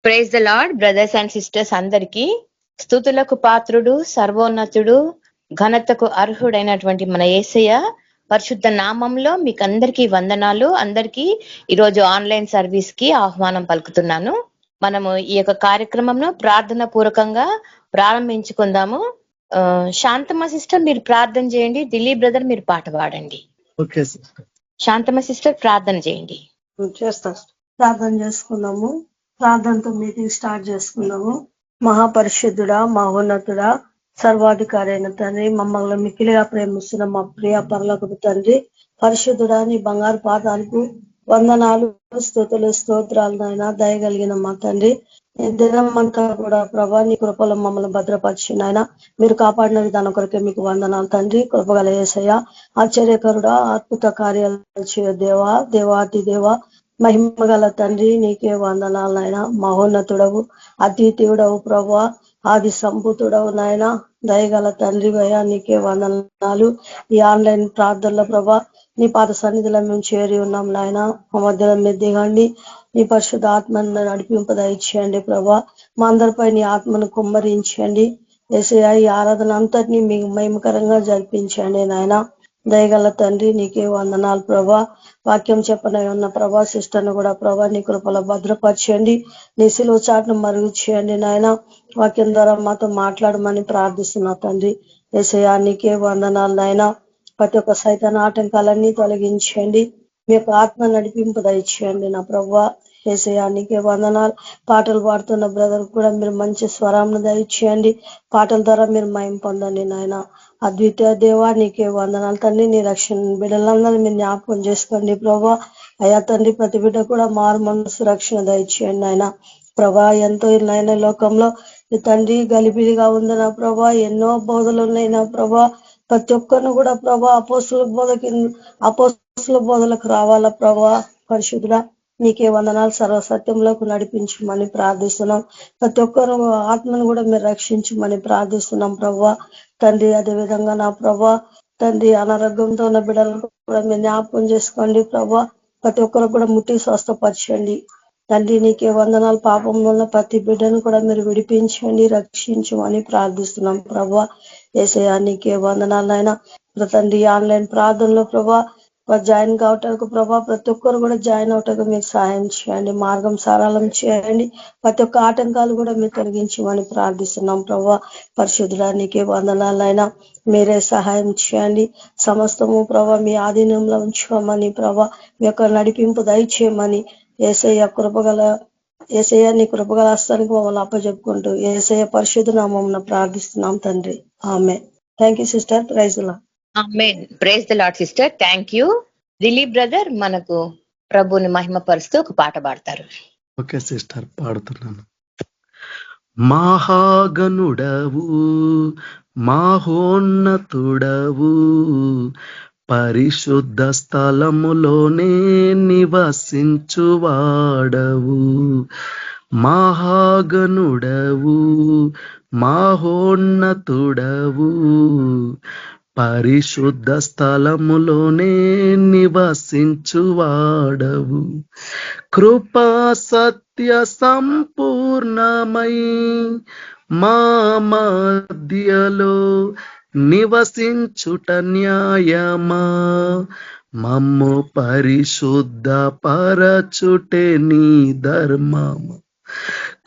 Praise the Lord brothers and sisters అందరికీ స్తుతులకు పాత్రుడు సర్వోన్నతుడు ఘనతకు అర్హుడైనటువంటి మన యేసయ్య పరిశుద్ధ నామంలో మీకు అందరికీ వందనాలు. అందరికీ ఈరోజు ఆన్లైన్ సర్వీస్ కి ఆహ్వానం పలుకుతున్నాను. మనము ఈ యొక్క కార్యక్రమంను ప్రార్థన పూర్వకంగా ప్రారంభించుకుందాము. శాంతమ్మ సిస్టర్ మీరు ప్రార్థన చేయండి. దిలీప్ బ్రదర్ మీరు పాట పాడండి. Okay sister. శాంతమ్మ సిస్టర్ ప్రార్థన చేయండి. చేస్తా. ప్రార్థన చేసుకున్నాము. ప్రార్థనతో మీటింగ్ స్టార్ట్ చేసుకున్నాము. మహాపరిశుద్ధుడా, మహోన్నతుడా, సర్వాధికారి అయిన తండ్రి, మమ్మల్ని మిక్కిలిగా ప్రేమిస్తున్న మా ప్రియ పరలోకపు తండ్రి, పరిశుద్ధుడా నీ బంగారు పాదాలకు వందనాలు, స్తుతులు, స్తోత్రాలు నాయన. దయగలిగిన మా తండ్రి, దినమంతా కూడా ప్రభా నీ కృపలో మమ్మల్ని భద్రపరిచిన ఆయన మీరు కాపాడిన విధానం కొరకే మీకు వందనాలు తండ్రి. కృపగల యేసయ్య, ఆశ్చర్యకరుడా, అద్భుత కార్యాలు చేయ దేవా, దేవాతి దేవ, మహిమగల తండ్రి నీకే వందనాలు నాయన. మహోన్నతుడవు, అద్వితీయుడవు ప్రభా, ఆది సంభూతుడవు నాయన. దయగల తండ్రి భయ నీకే వందనాలు. ఈ ఆన్లైన్ ప్రార్థనలో ప్రభా నీ పాద సన్నిధిలో మేము చేరి ఉన్నాం నాయన. మా మధ్యలో మీరు దిగండి, నీ పరిశుద్ధ ఆత్మను నడిపింపదయిచేయండి ప్రభా. మా అందరిపై నీ ఆత్మను కుమ్మరించండి యేసయ్య. ఈ ఆరాధన అంతటినీ మీకు మహిమకరంగా జరిపించండి నాయన. దయగల తండ్రి నీకే వందనాలు ప్రభా. వాక్యం చెప్పనై ఉన్న ప్రభా సిస్టర్ను కూడా ప్రభా నీ కృపలో భద్రపరచండి. నీ సిలువ చాటును మరుగు చేయండి నాయన. వాక్యం ద్వారా మాతో మాట్లాడమని ప్రార్థిస్తున్నా తండ్రి. యేసయ్య నీకే వందనాలు నాయన. ప్రతి ఒక్క సైతాన్ ఆటంకాలన్నీ తొలగించండి. మీ యొక్క ఆత్మ నడిపింపు దయచేయండి నా ప్రభా. యేసయ్య నీకే వందనాలు. పాటలు పాడుతున్న బ్రదర్ కూడా మీరు మంచి స్వరాన్ని దయచేయండి. పాటల ద్వారా మీరు మయం పొందండి నాయన. అద్వితీయ దేవా నీకే వందనాలు తండ్రి. నీ రక్షణ బిడ్డలందరూ మీరు జ్ఞాపకం చేసుకోండి ప్రభా. అయా తండ్రి, ప్రతి బిడ్డ కూడా మారు మనసు రక్షణ దయచేయండి ఆయన ప్రభా. ఎంతో నాయన లోకంలో ఈ తండ్రి గలిబిలిగా ఉంది నా ప్రభా. ఎన్నో బోధలు ఉన్నాయి నా ప్రభా. ప్రతి ఒక్కరిని కూడా ప్రభా అపోస్తుల బోధలకు రావాలా ప్రభా. పరిశుద్ధుడా నీకే వందనాలు. సర్వసత్యంలోకి నడిపించమని ప్రార్థిస్తున్నాం. ప్రతి ఒక్కరు ఆత్మను కూడా మీరు రక్షించమని ప్రార్థిస్తున్నాం ప్రభా తండ్రి. అదే విధంగా నా ప్రభా తండ్రి, అనారోగ్యంతో ఉన్న బిడ్డలను కూడా మీరు జ్ఞాపకం చేసుకోండి ప్రభా. ప్రతి ఒక్కరు కూడా ముట్టి స్వస్థపరచండి తండ్రి. నీకే వందనాలు. పాపంలో ఉన్న ప్రతి బిడ్డను కూడా మీరు విడిపించండి, రక్షించమని ప్రార్థిస్తున్నాం ప్రభా. యేసయ్య నీకే వందనాలు అయినా తండ్రి. ఆన్లైన్ ప్రార్థనలో ప్రభా జాయిన్ కావటానికి ప్రభా ప్రతి ఒక్కరు కూడా జాయిన్ అవటానికి మీకు సహాయం చేయండి. మార్గం సరళం చేయండి. ప్రతి ఒక్క ఆటంకాలు కూడా మీరు తొలగించమని ప్రార్థిస్తున్నాం ప్రభా. పరిశుద్ధుడా నీకే వందనాలైనా మీరే సహాయం చేయండి. సమస్తము ప్రభా మీ ఆధీనంలో ఉంచుకోమని ప్రభా మీ యొక్క నడిపింపు దయచేయమని యేసయ్య నీ కృపగల హస్తానికి మమ్మల్ని అప్పచెప్పుకుంటూ యేసయ్య పరిశుద్ధ నామమున ప్రార్థిస్తున్నాం తండ్రి. ఆమె. Thank you sister. Praise the Lord. ఆమేన్. Praise the lord sister. Thank you. Dilip brother మనకు ప్రభుని మహిమపరుస్తూ ఒక పాట పాడతారు. Okay sister, పాడుతున్నాను. మహాగణుడవు, మహోన్నతుడవు, పరిశుద్ధ స్థలములోనే నివసించువాడవు. మహాగణుడవు, మహోన్నతుడవు, పరిశుద్ధ స్థలములోనే నివసించువాడవు. కృపా సత్య సంపూర్ణమై మా మధ్యలో నివసించుట న్యాయమా, మమ్ము పరిశుద్ధ పరచుటే నీ ధర్మము.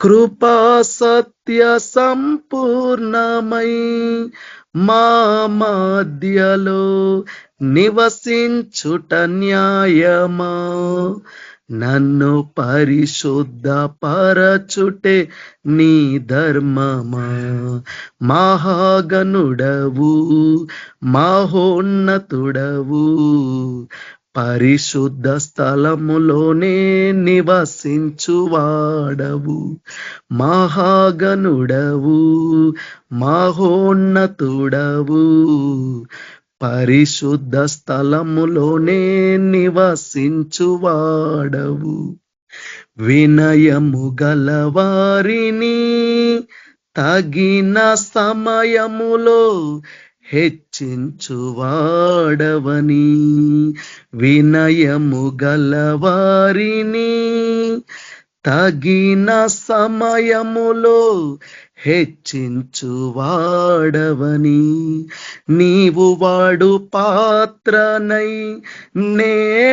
కృపా సత్య సంపూర్ణమై మా మధ్యలో నివసించుట న్యాయమా, నన్ను పరిశుద్ధ పరచుటే నీ ధర్మమా. మహాగణుడవు, మహోన్నతుడవు, పరిశుద్ధ స్థలములోనే నివసించువాడవు. మహాగణుడవు, మహోన్నతుడవు, పరిశుద్ధ స్థలములోనే నివసించువాడవు. వినయము గలవారిని తగిన సమయములో హెచ్చించువాడవని, వినయము గలవారిని తగిన సమయములో హెచ్చించువాడవని, నీవు వాడు పాత్రనై నేనుండుటకై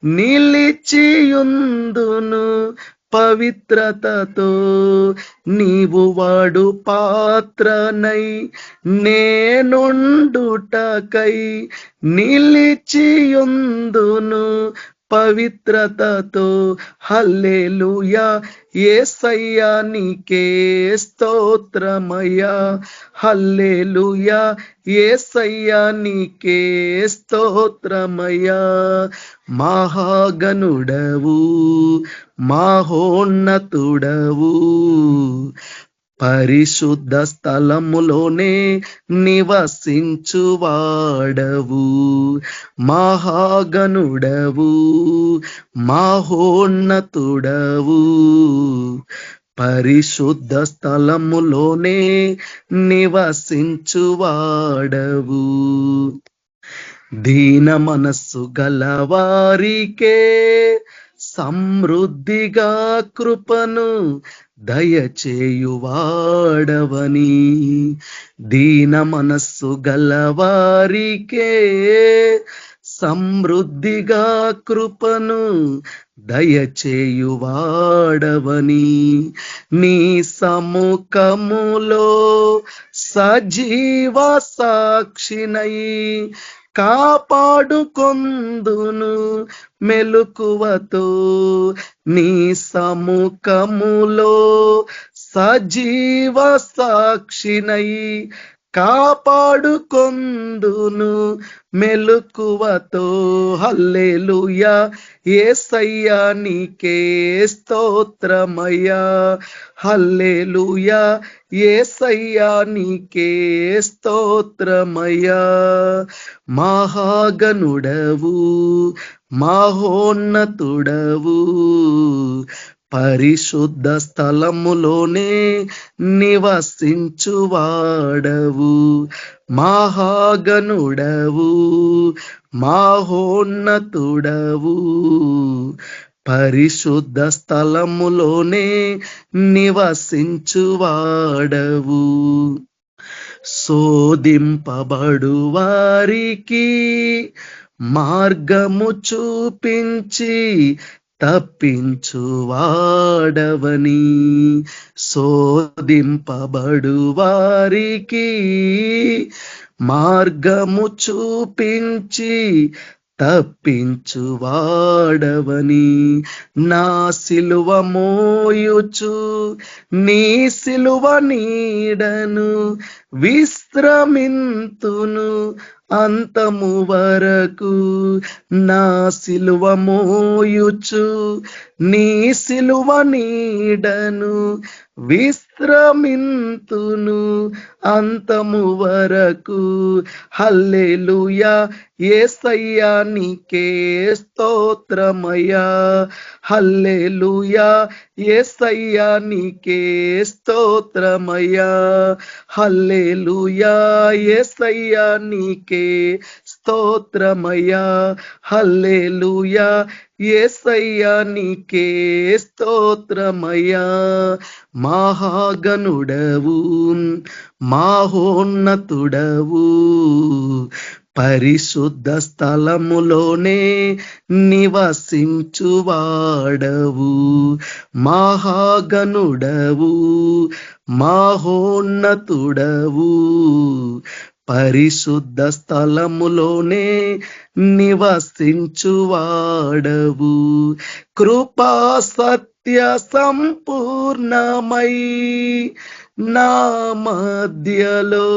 నిలిచియుందును పవిత్రతతో. నీవు వాడు పాత్రనై నేనుండుటకై నిలిచియుందును పవిత్రతతో. హల్లెలూయా, యేసయ్యా నీకే స్తోత్రమయ్యా. హల్లెలూయా, యేసయ్యా నీకే స్తోత్రమయ్యా. మహాగణుడవు, మహోన్నతుడవు, పరిశుద్ధ స్థలములోనే నివసించువాడవు. మహాగణుడవు, మహోన్నతుడవు, పరిశుద్ధ స్థలములోనే నివసించువాడవు. దీన మనస్సు గలవారికే సమృద్ధిగా కృపను దయచేయువాడవని, దీన మనస్సు గలవారికే సమృద్ధిగా కృపను దయచేయువాడవని, నీ సముఖములో సజీవ సాక్షినై కాపాడుకొందును మెలకువతో. నీ సముఖములో సజీవ సాక్షినై కాపాడుకొందును మెలకువతో. హల్లెలూయా, యేసయ్యా నీకే స్తోత్రమయ్యా. హల్లెలూయా, యేసయ్యా నీకే స్తోత్రమయ్యా. మహాగణుడవు, మహోన్నతుడవు, పరిశుద్ధ స్థలములోనే నివసించువాడవు. మహాగణుడవు, మహోన్నతుడవు, పరిశుద్ధ స్థలములోనే నివసించువాడవు. శోధింపబడు వారికి మార్గము చూపించి తప్పించువాడవని, శోధింపబడు వారికి మార్గము చూపించి తప్పించువాడవని, నా సిలువ మోయుచు నీ సిలువ నీడను విశ్రమింతును అంతము వరకు. నా సిలువ మోయుచు నీ సిలువ నీడను విశ్రమింతును అంతము వరకు. హల్లెలూయా, యేసయ్యా నీకే స్తోత్రమయ్యా. హల్లెలూయా, యేసయ్యా నీకే స్తోత్రమయ్యా. హల్లెలూయా, యేసయ్యా నీకే స్తోత్రమయ్యా. హల్లెలూయా, యేసయ్యా నీకే స్తోత్రమయ్యా. మహాగణుడవు, మహోన్నతుడవు, పరిశుద్ధ స్థలములోనే నివసించువాడవు. మహాగణుడవు, మహోన్నతుడవు, పరిశుద్ధ స్థలములోనే నివసించువాడవు. కృపా సత్య సంపూర్ణమై నా మధ్యలో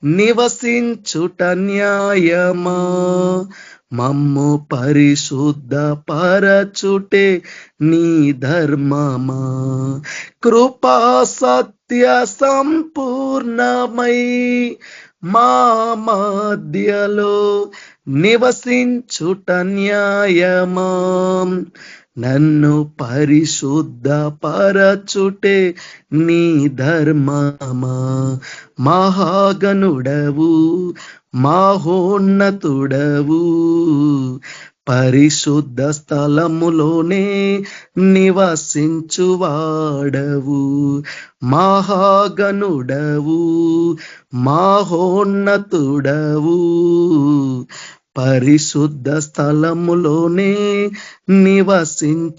నివసించుట న్యాయమా, మమ్ము పరిశుద్ధ పరచుటే నీ ధర్మమా. కృపా సత్య సంపూర్ణమై మా మధ్యలో నివసించుట న్యాయమా, నన్ను పరిశుద్ధ పరచుటే నీ ధర్మమా. మహాగణుడవు, మహోన్నతుడవు, పరిశుద్ధ స్థలములోనే నివసించువాడవు, మహాగణుడవు, మహోన్నతుడవు, పరిశుద్ధ స్థలములోనే నివసించువాడవు.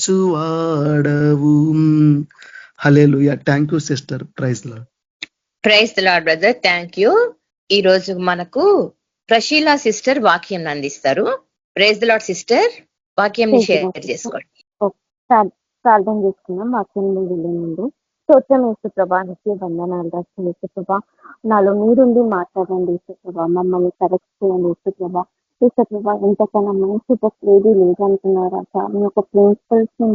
Hallelujah. Thank you sister. Praise lord. Praise the lord brother, thank you. ఈ రోజు మనకు ప్రశీల సిస్టర్ వాక్యం అందిస్తారు. ప్రైజ్ ది లార్డ్ సిస్టర్, వాక్యం షేర్ చేసుకోండి. ప్రార్థన చేసుకున్నాం. వాక్యంలో వెళ్ళే ముందు స్తోత్రం యేసుప్రభా, నీకే వందనాలు రాష్ట్రం యేసుప్రభా. నాలో మీరుండి మాట్లాడండి యేసుప్రభా, మమ్మల్ని కరెక్ట్ చేయండి యేసుప్రభా. యేసుప్రభా, ఎంతకన్నా మంచి ఏది లేదంటున్నారా సార్, మీ యొక్క ప్రిన్సిపల్స్ ని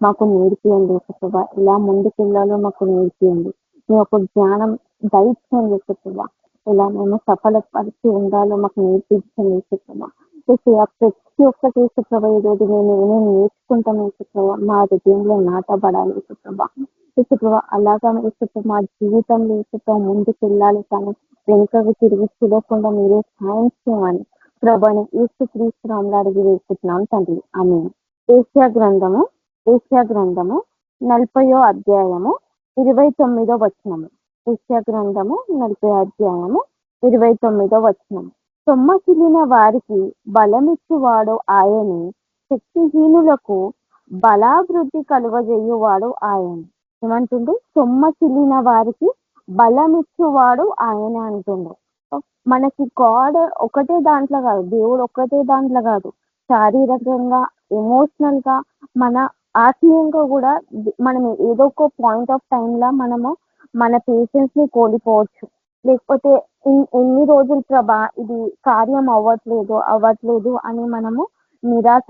మాకు నేర్పియండి యేసుప్రభా. ఇలా ముందుకు వెళ్ళాలో మాకు నేర్పియండి. మీ యొక్క జ్ఞానం దయచేయండి యేసుప్రభా. ఇలా మేము సఫలపరిచి ఉండాలో మాకు నేర్పించండి యేసుప్రభా. ప్రతి ఒక్కటి యేసుప్రభా ఈరోజు నేను నేర్చుకుంటాను యేసుప్రభా, మా హృదయంలో నాటబడాలి యేసుప్రభా. యేసుప్రభా, అలాగా యేసుప్రభా మా జీవితంలో యేసుప్రభా ముందుకు వెళ్ళాలి, కానీ వెనుకకు తిరిగి చూడకుండా మీరే సాయం చేయమని ప్రభాని యేసుక్రీస్తు నామములో అడిగి వేస్తున్నాం తండ్రి, ఆమేన్. ఏషియా గ్రంథము 40వ అధ్యాయము 29వ వచనము. ఏషియా గ్రంథము 40వ అధ్యాయము 29వ వచనము. సొమ్మసిల్లిన వారికి బలమిచ్చువాడు ఆయనే, శక్తిహీనులకు బలాభివృద్ధి కలుగజేయువాడు ఆయన. ఏమంటుండు? సొమ్మసిల్లిన వారికి బలమిచ్చువాడు ఆయనే అంటుండు. మనకి గాడ్ ఒకటే దాంట్లో కాదు, దేవుడు ఒకటే దాంట్లో కాదు, శారీరకంగా, ఎమోషనల్ గా, మన ఆత్మీయంగా కూడా మనం ఏదో ఒక పాయింట్ ఆఫ్ టైంలో మనము మన పేషెన్స్ ని కోల్పోవచ్చు. లేకపోతే ఎన్ని రోజులు ప్రభా ఇది కార్యం అవ్వట్లేదు అని మనము నిరాశ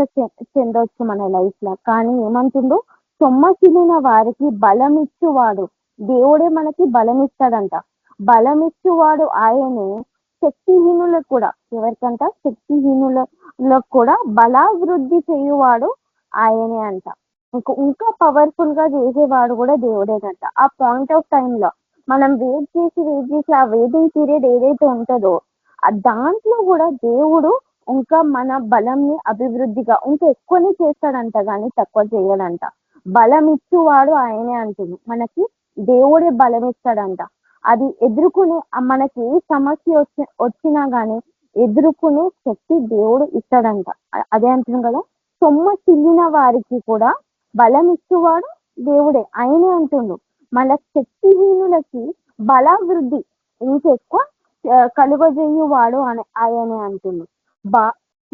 చెందవచ్చు మన లైఫ్ లో. కానీ ఏమంటుండు? సొమ్మసిల్లిన వారికి బలమిచ్చువాడు దేవుడే మనకి బలమిస్తాడంట. బలమిచ్చువాడు ఆయనే, శక్తిహీనులకు కూడా, ఎవరికంట? శక్తిహీనులకు కూడా బలాభివృద్ధి చేయువాడు ఆయనే అంట. ఇంకా పవర్ఫుల్ గా చేసేవాడు కూడా దేవుడేనంట. ఆ పాయింట్ ఆఫ్ టైమ్ లో మనం వెయిట్ చేసి ఆ వెయిటింగ్ పీరియడ్ ఏదైతే ఉంటుందో దాంట్లో కూడా దేవుడు ఇంకా మన బలంని అభివృద్ధిగా ఇంకా ఎక్కువనే చేస్తాడంట, కానీ తక్కువ చేయడంట. బలం ఇచ్చువాడు ఆయనే అంటుంది. మనకి దేవుడే బలం ఇస్తాడంట. అది ఎదుర్కొనే, మనకి ఏ సమస్య వచ్చినా గానీ ఎదుర్కొనే శక్తి దేవుడు ఇస్తాడంట. అదే అంటున్నాం కదా, సొమ్మసిల్లిన వారికి కూడా బలం ఇచ్చేవాడు దేవుడే, ఆయనే అంటుండు. మన శక్తిహీనులకి బలాభివృద్ధి ఇంకెక్కువ కలుగజేయువాడు ఆయనే అంటుండు.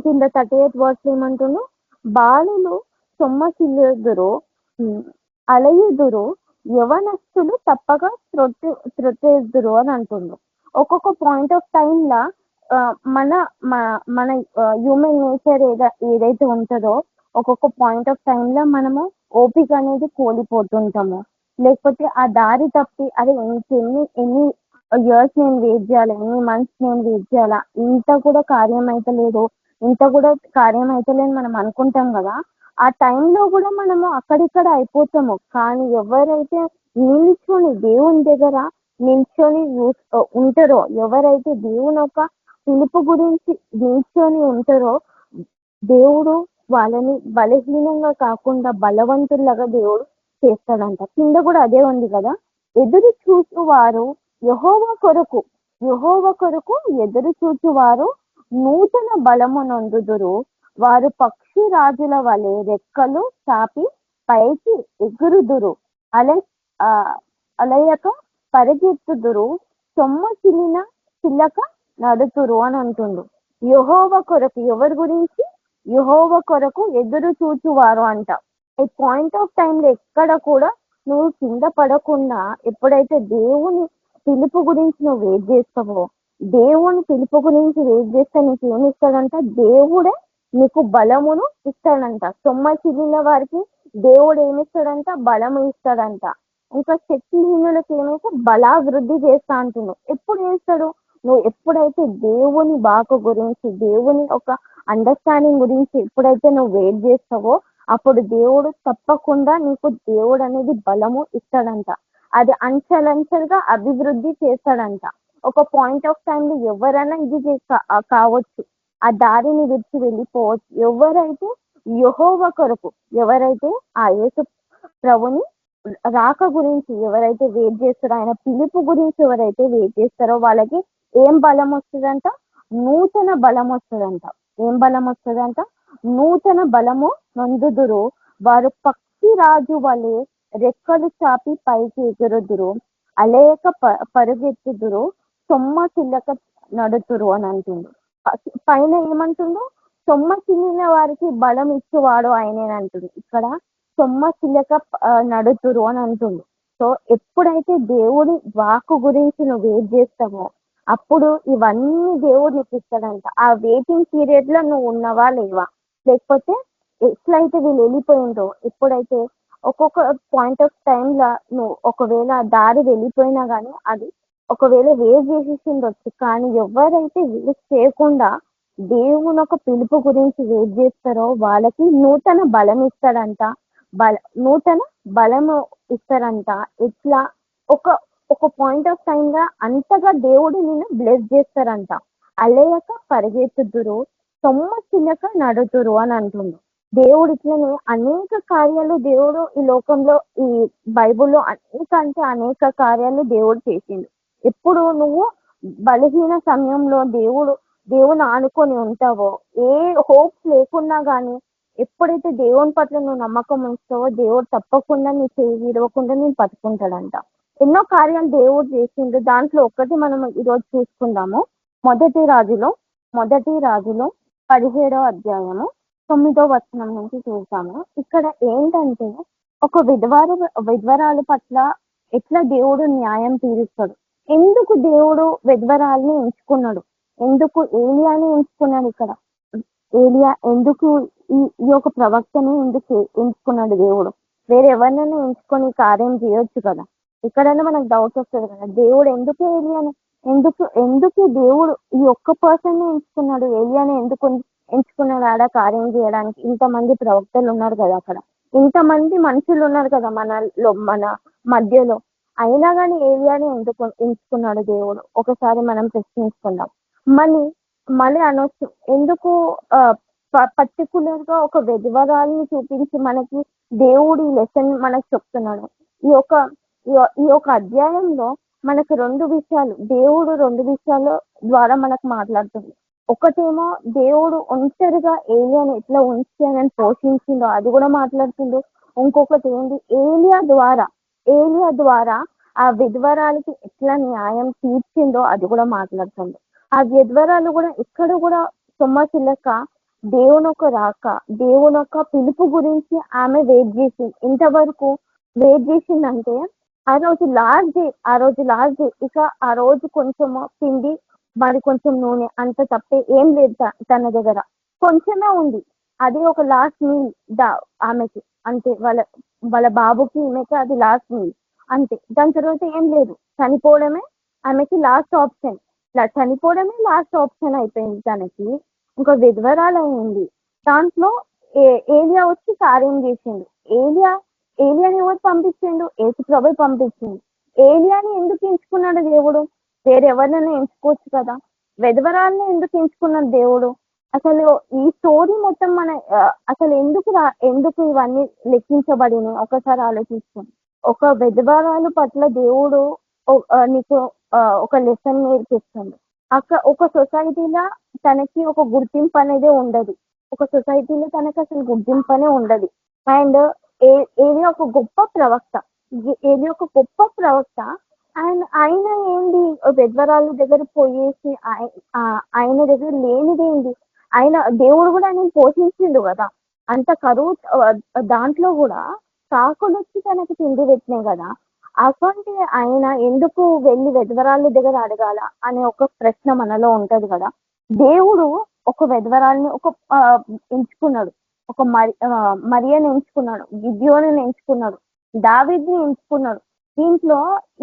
కింద 38 వర్స్ ఏమంటుండు? బాలులు సొమ్మసిల్లుదురు, అలయుదురు, యవనస్తులు తప్పగా త్రొట్టేదురు అని అంటుండు. ఒక్కొక్క పాయింట్ ఆఫ్ టైం లా మన హ్యూమన్ నేచర్ ఏదైతే ఉంటుందో ఒక్కొక్క పాయింట్ ఆఫ్ టైం లో మనము ఓపిక అనేది కోల్పోతుంటాము. లేకపోతే ఆ దారి తప్పి అదే ఎన్ని ఇయర్స్ నేను వెయిట్ చేయాలి, ఎన్ని మంత్స్ నేను వెయిట్ చేయాలా, ఇంత కూడా కార్యం అయితలేని మనం అనుకుంటాం కదా. ఆ టైంలో కూడా మనము అక్కడిక్కడ అయిపోతాము. కానీ ఎవరైతే దేవుని దగ్గర నిల్చొని ఉంటారో, ఎవరైతే దేవుని యొక్క పిలుపు గురించి నిల్చొని ఉంటారో, దేవుడు వాళ్ళని బలహీనంగా కాకుండా బలవంతుల్లాగా దేవుడు చేస్తాడంట. కింద కూడా అదే ఉంది కదా, ఎదురు చూచువారు యెహోవా కొరకు ఎదురు చూచువారు నూతన బలము నొందుదురు. వారు పక్షి రాజుల వలె రెక్కలు చాపి పైకి ఎగురుదురు, అలయక పరిగెత్తుదురు, సొమ్మసిల్లిన చిల్లక నడుతురు అని అంటుండు. యెహోవా కొరకు, ఎవరి గురించి? యెహోవా కొరకు ఎదురు చూచువారు అంట. ఈ పాయింట్ ఆఫ్ టైంలో ఎక్కడ కూడా నువ్వు కింద పడకుండా, ఎప్పుడైతే దేవుని పిలుపు గురించి నువ్వు వెయిట్ చేస్తావో, దేవుని పిలుపు గురించి వెయిట్ చేస్తే నీకు ఏమి ఇస్తాడంట? దేవుడే నీకు బలమును ఇస్తాడంట. సొమ్మసిల్లిన వారికి దేవుడు ఏమిస్తాడంట? బలము ఇస్తాడంట. ఇంకా శక్తిహీనులకు ఏమైతే బలాభివృద్ధి చేస్తా అంటున్నావు. ఎప్పుడు చేస్తాడు? నువ్వు ఎప్పుడైతే దేవుని బాకు గురించి, దేవుని ఒక అండర్స్టాండింగ్ గురించి ఎప్పుడైతే నువ్వు వెయిట్ చేస్తావో, అప్పుడు దేవుడు తప్పకుండా నీకు దేవుడు అనేది బలము ఇస్తాడంట. అది అంచెలంచెలుగా అభివృద్ధి చేస్తాడంట. ఒక పాయింట్ ఆఫ్ టైంలో ఎవరైనా ఇది కావచ్చు, ఆ దారిని విడిచి వెళ్ళిపోవచ్చు. ఎవరైతే యెహోవా కొరకు, ఎవరైతే ఆ యేసు ప్రభుని రాక గురించి ఎవరైతే వెయిట్ చేస్తారో, ఆయన పిలుపు గురించి ఎవరైతే వెయిట్ చేస్తారో వాళ్ళకి ఏం బలం వస్తుందంట? నూతన బలం వస్తుందంట. ఏం బలం వస్తుందంట? నూతన బలము నొందుదురు. వారు పక్షి రాజు వలె రెక్కలు చాపి పైకి ఎగురుదురు, అలేక పరుగెత్తుదురు, సొమ్మసిల్లక నడుతురు అని అంటుంది. పైన ఏమంటుందో, సొమ్మసిల్లిన వారికి బలం ఇచ్చేవాడు ఆయనేనంటుంది. ఇక్కడ సొమ్మసిల్లక నడుతురు అని అంటుంది. సో ఎప్పుడైతే దేవుడి వాక్కు గురించి నువ్వు వెయిట్ చేస్తావో అప్పుడు ఇవన్నీ దేవుడు నీకు ఇస్తాడంట. ఆ వెయిటింగ్ పీరియడ్ లో నువ్వు ఉన్నవా లేవా, లేకపోతే ఎట్లయితే వీళ్ళు వెళ్ళిపోయిందో, ఎప్పుడైతే ఒక్కొక్క పాయింట్ ఆఫ్ టైమ్ లా నువ్వు ఒకవేళ దారి వెళ్ళిపోయినా కానీ అది ఒకవేళ వేస్ట్ చేసేసిండొచ్చు, కానీ ఎవరైతే వేస్ట్ చేయకుండా దేవుని ఒక పిలుపు గురించి వెయిట్ చేస్తారో వాళ్ళకి నూతన బలం ఇస్తాడంట. నూతన బలము ఇస్తారంట. ఇట్లా ఒక ఒక పాయింట్ ఆఫ్ టైమ్ గా అంతగా దేవుడు నిన్ను బ్లెస్ చేస్తారంట. అలేయక పరిగెత్తుదురు, సొమ్మసిల్లక నడుతురు అని అంటుండు. దేవుడు ఇట్లనే అనేక కార్యాలు దేవుడు ఈ లోకంలో, ఈ బైబుల్లో అనేక కార్యాలు దేవుడు చేసిండు. ఎప్పుడు నువ్వు బలహీన సమయంలో దేవుని ఆనుకొని ఉంటావో, ఏ హోప్స్ లేకున్నా గానీ ఎప్పుడైతే దేవుని పట్ల నువ్వు నమ్మకం ఉంచుతావో దేవుడు తప్పకుండా నీ చేయి విడవకుండా నేను పట్టుకుంటాడంట. ఎన్నో కార్యాలు దేవుడు చేసిండు. దాంట్లో ఒక్కటి మనం ఈరోజు చూసుకుందాము. మొదటి రాజులో 17వ అధ్యాయము 9వ వచనం నుంచి చూసాము. ఇక్కడ ఏంటంటే ఒక విధవరాలు పట్ల ఎట్లా దేవుడు న్యాయం తీరుస్తాడు, ఎందుకు దేవుడు విధవరాల్ని ఎంచుకున్నాడు, ఎందుకు ఏలియాని ఎంచుకున్నాడు, ఇక్కడ ఏలియా ఎందుకు ఈ యొక్క ప్రవక్తని ఎందుకు ఎంచుకున్నాడు దేవుడు? వేరే ఎవరినైనా ఎంచుకొని కార్యం చేయొచ్చు కదా. ఇక్కడైనా మనకు డౌట్ వస్తుంది కదా, దేవుడు ఎందుకు ఏలియాని ఎందుకు దేవుడు ఈ ఒక్క పర్సన్ ని ఎంచుకున్నాడు, ఏలియాని ఎందుకు ఎంచుకున్నాడు ఆడ కార్యం చేయడానికి? ఇంతమంది ప్రవక్తలు ఉన్నారు కదా, అక్కడ ఇంతమంది మనుషులు ఉన్నారు కదా మన మధ్యలో, అయినా కానీ ఏలియాని ఎందుకు ఎంచుకున్నాడు దేవుడు? ఒకసారి మనం ప్రశ్నించుకుందాం. మళ్ళీ అనొచ్చు, ఎందుకు పర్టికులర్ గా ఒక విధవరాల్ని చూపించి మనకి దేవుడి లెసన్ మనకు చెప్తున్నాడు? ఈ యొక్క అధ్యాయంలో మనకు దేవుడు రెండు విషయాల ద్వారా మనకు మాట్లాడుతుంది. ఒకటేమో దేవుడు ఒంటరిగా ఏలియాని ఎట్లా ఉంచి అని పోషించిందో అది కూడా మాట్లాడుతుందో. ఇంకొకటి ఏంటి, ఏలియా ద్వారా ఆ విధవరాలకి ఎట్లా న్యాయం తీర్చిందో అది కూడా మాట్లాడుతుంది. ఆ విధవరాలు కూడా ఇక్కడ కూడా సొమ్మసిల్లక దేవుని యొక్క పిలుపు గురించి ఆమె వెయిట్ చేసింది. ఇంతవరకు వెయిట్ చేసిందంటే ఆ రోజు లాస్ట్ డే ఇక ఆ రోజు కొంచెం పిండి మరి కొంచెం నూనె, అంత తప్పే ఏం లేదు తన దగ్గర, కొంచెమే ఉంది. అది ఒక లాస్ట్ మీల్ ఆమెకి, అంతే. వాళ్ళ బాబుకి ఈమెకి అది లాస్ట్ మీల్ అంతే. దాని తర్వాత ఏం లేదు, చనిపోవడమే ఆమెకి లాస్ట్ ఆప్షన్. చనిపోవడమే లాస్ట్ ఆప్షన్ అయిపోయింది తనకి. ఇంకా విధవరాలు అయింది. దాంట్లో ఏలియా వచ్చి కార్యం చేసిండు. ఏలియాని ఎవరు పంపించిండు? యేసు ప్రభువు పంపించిండు. ఏలియాని ఎందుకు ఎంచుకున్నాడు దేవుడు? వేరెవరినైనా ఎంచుకోవచ్చు కదా. విధవరాల్ని ఎందుకు ఎంచుకున్నాడు దేవుడు? అసలు ఈ స్టోరీ మొత్తం అసలు ఎందుకు ఇవన్నీ లెక్కించబడినాయి ఒకసారి ఆలోచించుకోండి. ఒక విధవరాలు పట్ల దేవుడు నీకు ఒక లెసన్ నేర్పిస్తుంది. ఒక సొసైటీలో తనకి ఒక గుర్తింపు అనేది ఉండదు. ఒక సొసైటీలో తనకి అసలు గుర్తింపనే ఉండదు. అండ్ ఏది ఒక గొప్ప ప్రవక్త అండ్ ఆయన ఏంటి విధవరాలు దగ్గర పోయేసి ఆయన దగ్గర లేనిదేంటి, ఆయన దేవుడు కూడా ఆయన పోషించిండు కదా. అంత కరువు దాంట్లో కూడా కాకులు వచ్చి తనకి తిండి పెట్టినాయి కదా. అటువంటి ఆయన ఎందుకు వెళ్ళి విధవరాళ్ళ దగ్గర అడగాల అనే ఒక ప్రశ్న మనలో ఉంటది కదా. దేవుడు ఒక విధవరాల్ని ఎంచుకున్నాడు, ఒక మరియని ఎంచుకున్నాడు, గిద్యోనుని ఎంచుకున్నాడు, దావీదుని ఎంచుకున్నాడు. దీంట్లో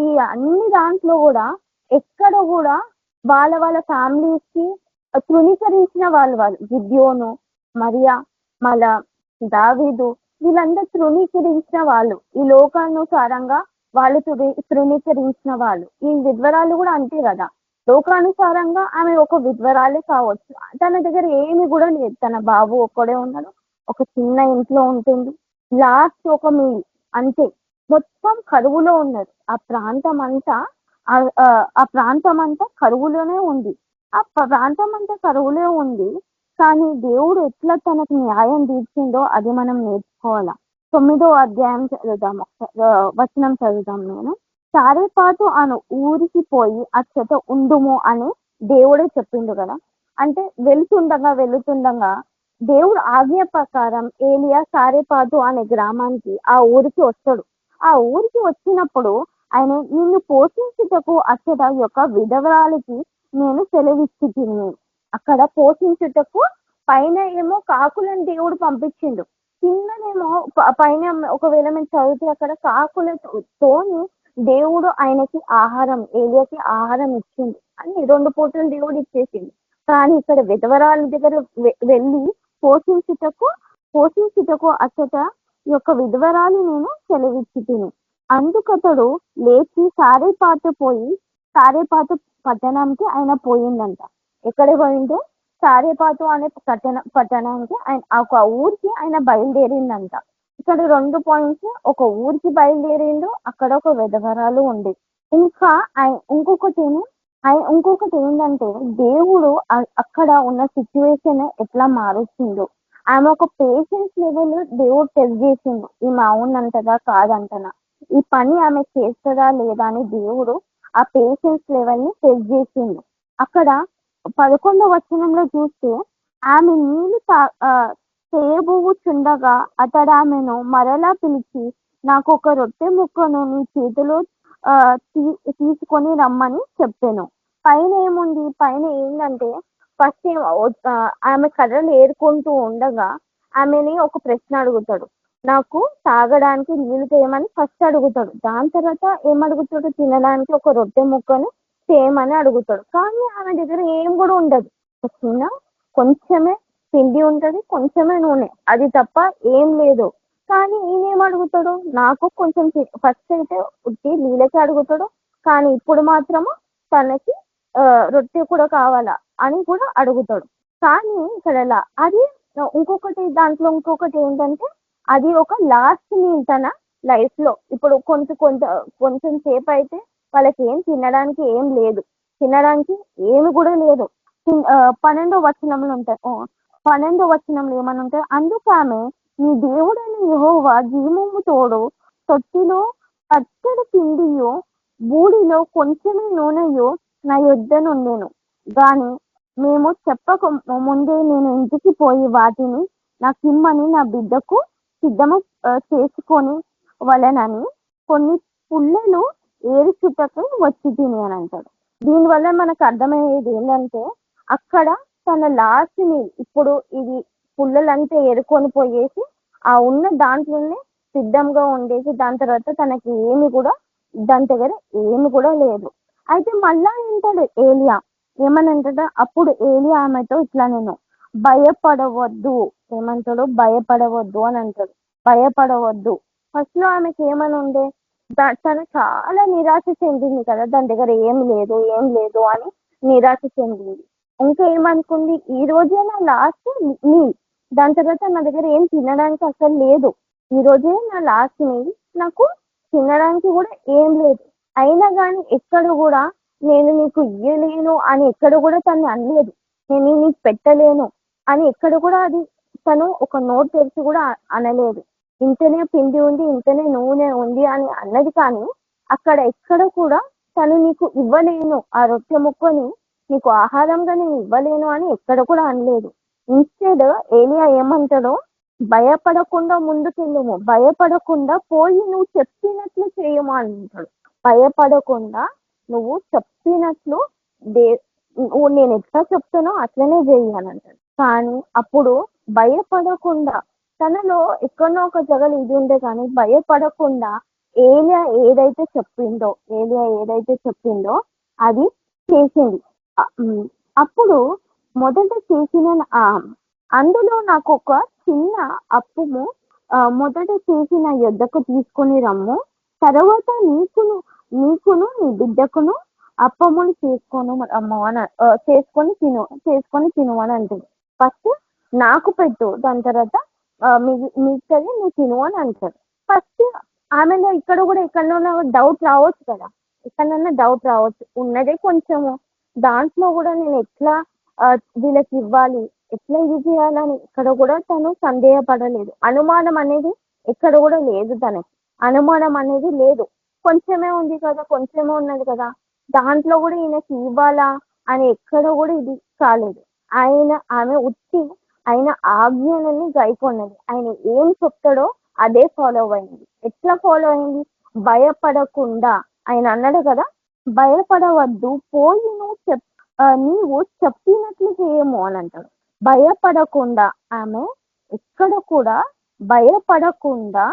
ఈ అన్ని దాంట్లో కూడా ఎక్కడ కూడా వాళ్ళ ఫ్యామిలీస్ కి తృణీకరించిన వాళ్ళు గిద్యోను, మరియా, మళ్ళా దావీదు, వీళ్ళందరూ తృణీకరించిన వాళ్ళు, ఈ లోకానుసారంగా వాళ్ళు తృణీకరించిన వాళ్ళు. ఈ విధవరాలు కూడా అంతే కదా. లోకానుసారంగా ఆమె ఒక విధ్వరాలే కావచ్చు. తన దగ్గర ఏమి కూడా లేదు. తన బాబు ఒక్కడే ఉన్నాడు. ఒక చిన్న ఇంట్లో ఉంటుంది. లాస్ట్ ఒక మీల్ అంతే. మొత్తం కరువులో ఉన్నారు. ఆ ప్రాంతం అంతా ఆ ప్రాంతం అంతా కరువులోనే ఉంది. ఆ ప్రాంతం అంతా కరువులో ఉంది. కానీ దేవుడు ఎట్లా తనకు న్యాయం తీర్చిందో అది మనం నేర్చుకోవాలా. 9వ అధ్యాయం చదువుదాం, వచనం చదువుదాం. నేను సారేపాతు అను ఊరికి పోయి అచ్చట ఉండుము అని దేవుడే చెప్పిండు కదా. అంటే వెళుతుండగా దేవుడు ఆజ్ఞ ప్రకారం ఏలియా సారేపాతు అనే గ్రామానికి ఆ ఊరికి వస్తాడు. ఆ ఊరికి వచ్చినప్పుడు ఆయన నిన్ను పోషించుటకు అచ్చట యొక్క విధవరాలకి నేను సెలవిచ్చితిని. అక్కడ పోషించుటకు పైన ఏమో కాకులను దేవుడు పంపించిండు, కిందనేమో పైన ఒకవేళ మేము చదివితే అక్కడ కాకులతోని దేవుడు ఆయనకి ఆహారం, ఏలియాకి ఆహారం ఇచ్చింది అని 2 పూటలు దేవుడు ఇచ్చేసింది. కానీ ఇక్కడ విధవరాల దగ్గర వెళ్ళి పోషించుటకు అచ్చట యొక్క విధవరాలు నేను సెలవిచ్చి తిని. అందుకతడు లేచి సారేపాతు పట్టణంకి ఆయన పోయిందంట. ఎక్కడ పోయిందో సారేపాతు అనే పట్టణానికి ఆయన ఒక ఊరికి ఆయన బయలుదేరిందంట. ఇక్కడ 2 పాయింట్స్. ఒక ఊరికి బయలుదేరిండు, అక్కడ ఒక విధవరాలు ఉంది. ఇంకా ఇంకొకటి ఏంటంటే దేవుడు అక్కడ ఉన్న సిచ్యువేషన్ ఎట్లా మారుస్తుందో. ఆమె ఒక పేషెన్స్ లెవెల్ దేవుడు టెస్ట్ చేసిండు. ఈమె అవునంటదా కాదంటనా, ఈ పని ఆమె చేస్తుందా లేదా అని దేవుడు ఆ పేషెన్స్ లెవెల్ ని టెస్ట్ చేసిండు. అక్కడ 11వ వచనంలో చూస్తే ఆమె నీళ్లు చేయబోచుండగా అతడు ఆమెను మరలా పిలిచి నాకు ఒక రొట్టె ముక్కను నీ చేతిలో తీసుకొని రమ్మని చెప్పాను. పైన ఏముంది, పైన ఏంటంటే ఫస్ట్ ఆమె కర్రలు ఏరుకుంటూ ఉండగా ఆమెని ఒక ప్రశ్న అడుగుతాడు, నాకు తాగడానికి నీళ్లు చేయమని ఫస్ట్ అడుగుతాడు. దాని తర్వాత ఏమడుగుతాడు, తినడానికి ఒక రొట్టె ముక్కను చేయమని అడుగుతాడు. కానీ ఆమె దగ్గర ఏం కూడా ఉండదు. చిన్న కొంచెమే పిండి ఉంటది, కొంచెమే నూనె, అది తప్ప ఏం లేదు. కానీ ఈయనేం అడుగుతాడు, నాకు కొంచెం ఫస్ట్ అయితే ఉట్టి నీళ్ళకి అడుగుతాడు, కానీ ఇప్పుడు మాత్రము తనకి రొట్టె కూడా కావాలా అని కూడా అడుగుతాడు. కానీ ఇక్కడ అది దాంట్లో ఇంకొకటి ఏంటంటే అది ఒక లాస్ట్ మీల్ తన లైఫ్ లో. ఇప్పుడు కొంచెం సేపు అయితే వాళ్ళకి ఏం తినడానికి ఏం లేదు, తినడానికి ఏమి కూడా లేదు. 12వ వచనంలో ఉంటాయి. 12వ వచనంలో ఏమని ఉంటాయి, అందుకు ఆమె నీ దేవుడైన యెహోవా జీవము తోడు తొట్టిలో పచ్చడి పిండియో బూడిలో కొంచెమే నూనెయో నా యొద్ద నుండెను గాని మేము చెప్పక ముందే నేను ఇంటికి పోయి వాటిని నాకిమ్మని నా బిడ్డకు సిద్ధము చేసుకొని వలనని కొన్ని పుల్లలు ఏరుచుటకు వచ్చి తిని అని అంటాడు. దీనివల్ల మనకు అర్థమయ్యేది ఏంటంటే అక్కడ తన లాస్ట్ ని ఇప్పుడు ఇది పుల్లలంతా ఏరుకొని పోయేసి ఆ ఉన్న దాంట్లోనే సిద్ధంగా ఉండేసి దాని తర్వాత తనకి ఏమి కూడా దాని దగ్గర ఏమి కూడా లేదు. అయితే మళ్ళా ఏంటాడు ఏలియా, ఏమని అంటాడు, అప్పుడు ఏలియా ఆమెతో ఇట్లా నేను భయపడవద్దు, ఏమంటాడు భయపడవద్దు అని అంటాడు. భయపడవద్దు. ఫస్ట్ లో ఆమెకి ఏమని ఉండే, తను చాలా నిరాశ చెందింది కదా, దాని దగ్గర ఏం లేదు అని నిరాశ చెందింది. ఇంకా ఏమనుకుంది, ఈ రోజే నా లాస్ట్ మీల్, దాని తర్వాత నా దగ్గర ఏం తినడానికి అసలు లేదు, ఈ రోజే నా లాస్ట్ మీల్, నాకు తినడానికి కూడా ఏం లేదు. అయినా కానీ ఎక్కడ కూడా నేను నీకు ఇయ్యలేను అని ఎక్కడ కూడా తను అనలేదు, నేను నీకు పెట్టలేను అని ఎక్కడ కూడా అది తను ఒక నోట్ తెరిచి కూడా అనలేదు. ఇంతనే పిండి ఉంది, ఇంతనే నూనె ఉంది అని అన్నది. కానీ అక్కడ ఎక్కడ కూడా తను నీకు ఇవ్వలేను, ఆ రొట్టె ముక్కని నీకు ఆహారంగా నేను ఇవ్వలేను అని ఎక్కడ కూడా అనలేదు. ఇన్స్టెడ్ ఏలియా ఏమంటాడో, భయపడకుండా ముందుకెళ్ళము, భయపడకుండా పోయి నువ్వు చెప్పినట్లు చేయము అంటాడు. భయపడకుండా నువ్వు చెప్పినట్లు నేను ఎట్లా చెప్తానో అట్లనే చెయ్యి అని అంటాడు. కానీ అప్పుడు భయపడకుండా, తనలో ఎక్కడో ఒక జగలు ఇది ఉండే కానీ భయపడకుండా ఏలియా ఏదైతే చెప్పిందో అది చేసింది. అప్పుడు మొదట చేసిన అందులో నాకు ఒక చిన్న అప్పుము మొదట చేసిన యొద్దకు తీసుకొని రమ్ము, తర్వాత నీకును నీ బిడ్డకును అప్పములు చేసుకొని తిను అని అంటుంది. ఫస్ట్ నాకు పెట్టు, దాని తర్వాత మిగతాది నువ్వు తిను అని అంటారు. ఫస్ట్ ఆమెలో ఇక్కడ కూడా ఎక్కడైనా డౌట్ రావచ్చు కదా, ఎక్కడైనా డౌట్ రావచ్చు. ఉన్నదే కొంచెము, దాంట్లో కూడా నేను ఎట్లా వీళ్ళకి ఇవ్వాలి, ఎట్లా ఇది చేయాలని ఇక్కడ కూడా తను సందేహపడలేదు. అనుమానం అనేది ఎక్కడ కూడా లేదు, తనకి అనుమానం అనేది లేదు. కొంచెమే ఉంది కదా, కొంచెమే ఉన్నది కదా, దాంట్లో కూడా ఈయనకి ఇవ్వాలా అని ఎక్కడ కూడా ఇది కాలేదు. ఆమె ఉట్టి ఆయన ఆజ్ఞలని గైకొన్నది. ఆయన ఏం చెప్తాడో అదే ఫాలో అయింది. ఎట్లా ఫాలో అయింది? భయపడకుండా. ఆయన అన్నాడు కదా, భయపడవద్దు, పోయి నీవు చెప్పినట్లు చేయము అని అంటాడు. భయపడకుండా ఆమె ఎక్కడ కూడా భయపడకుండా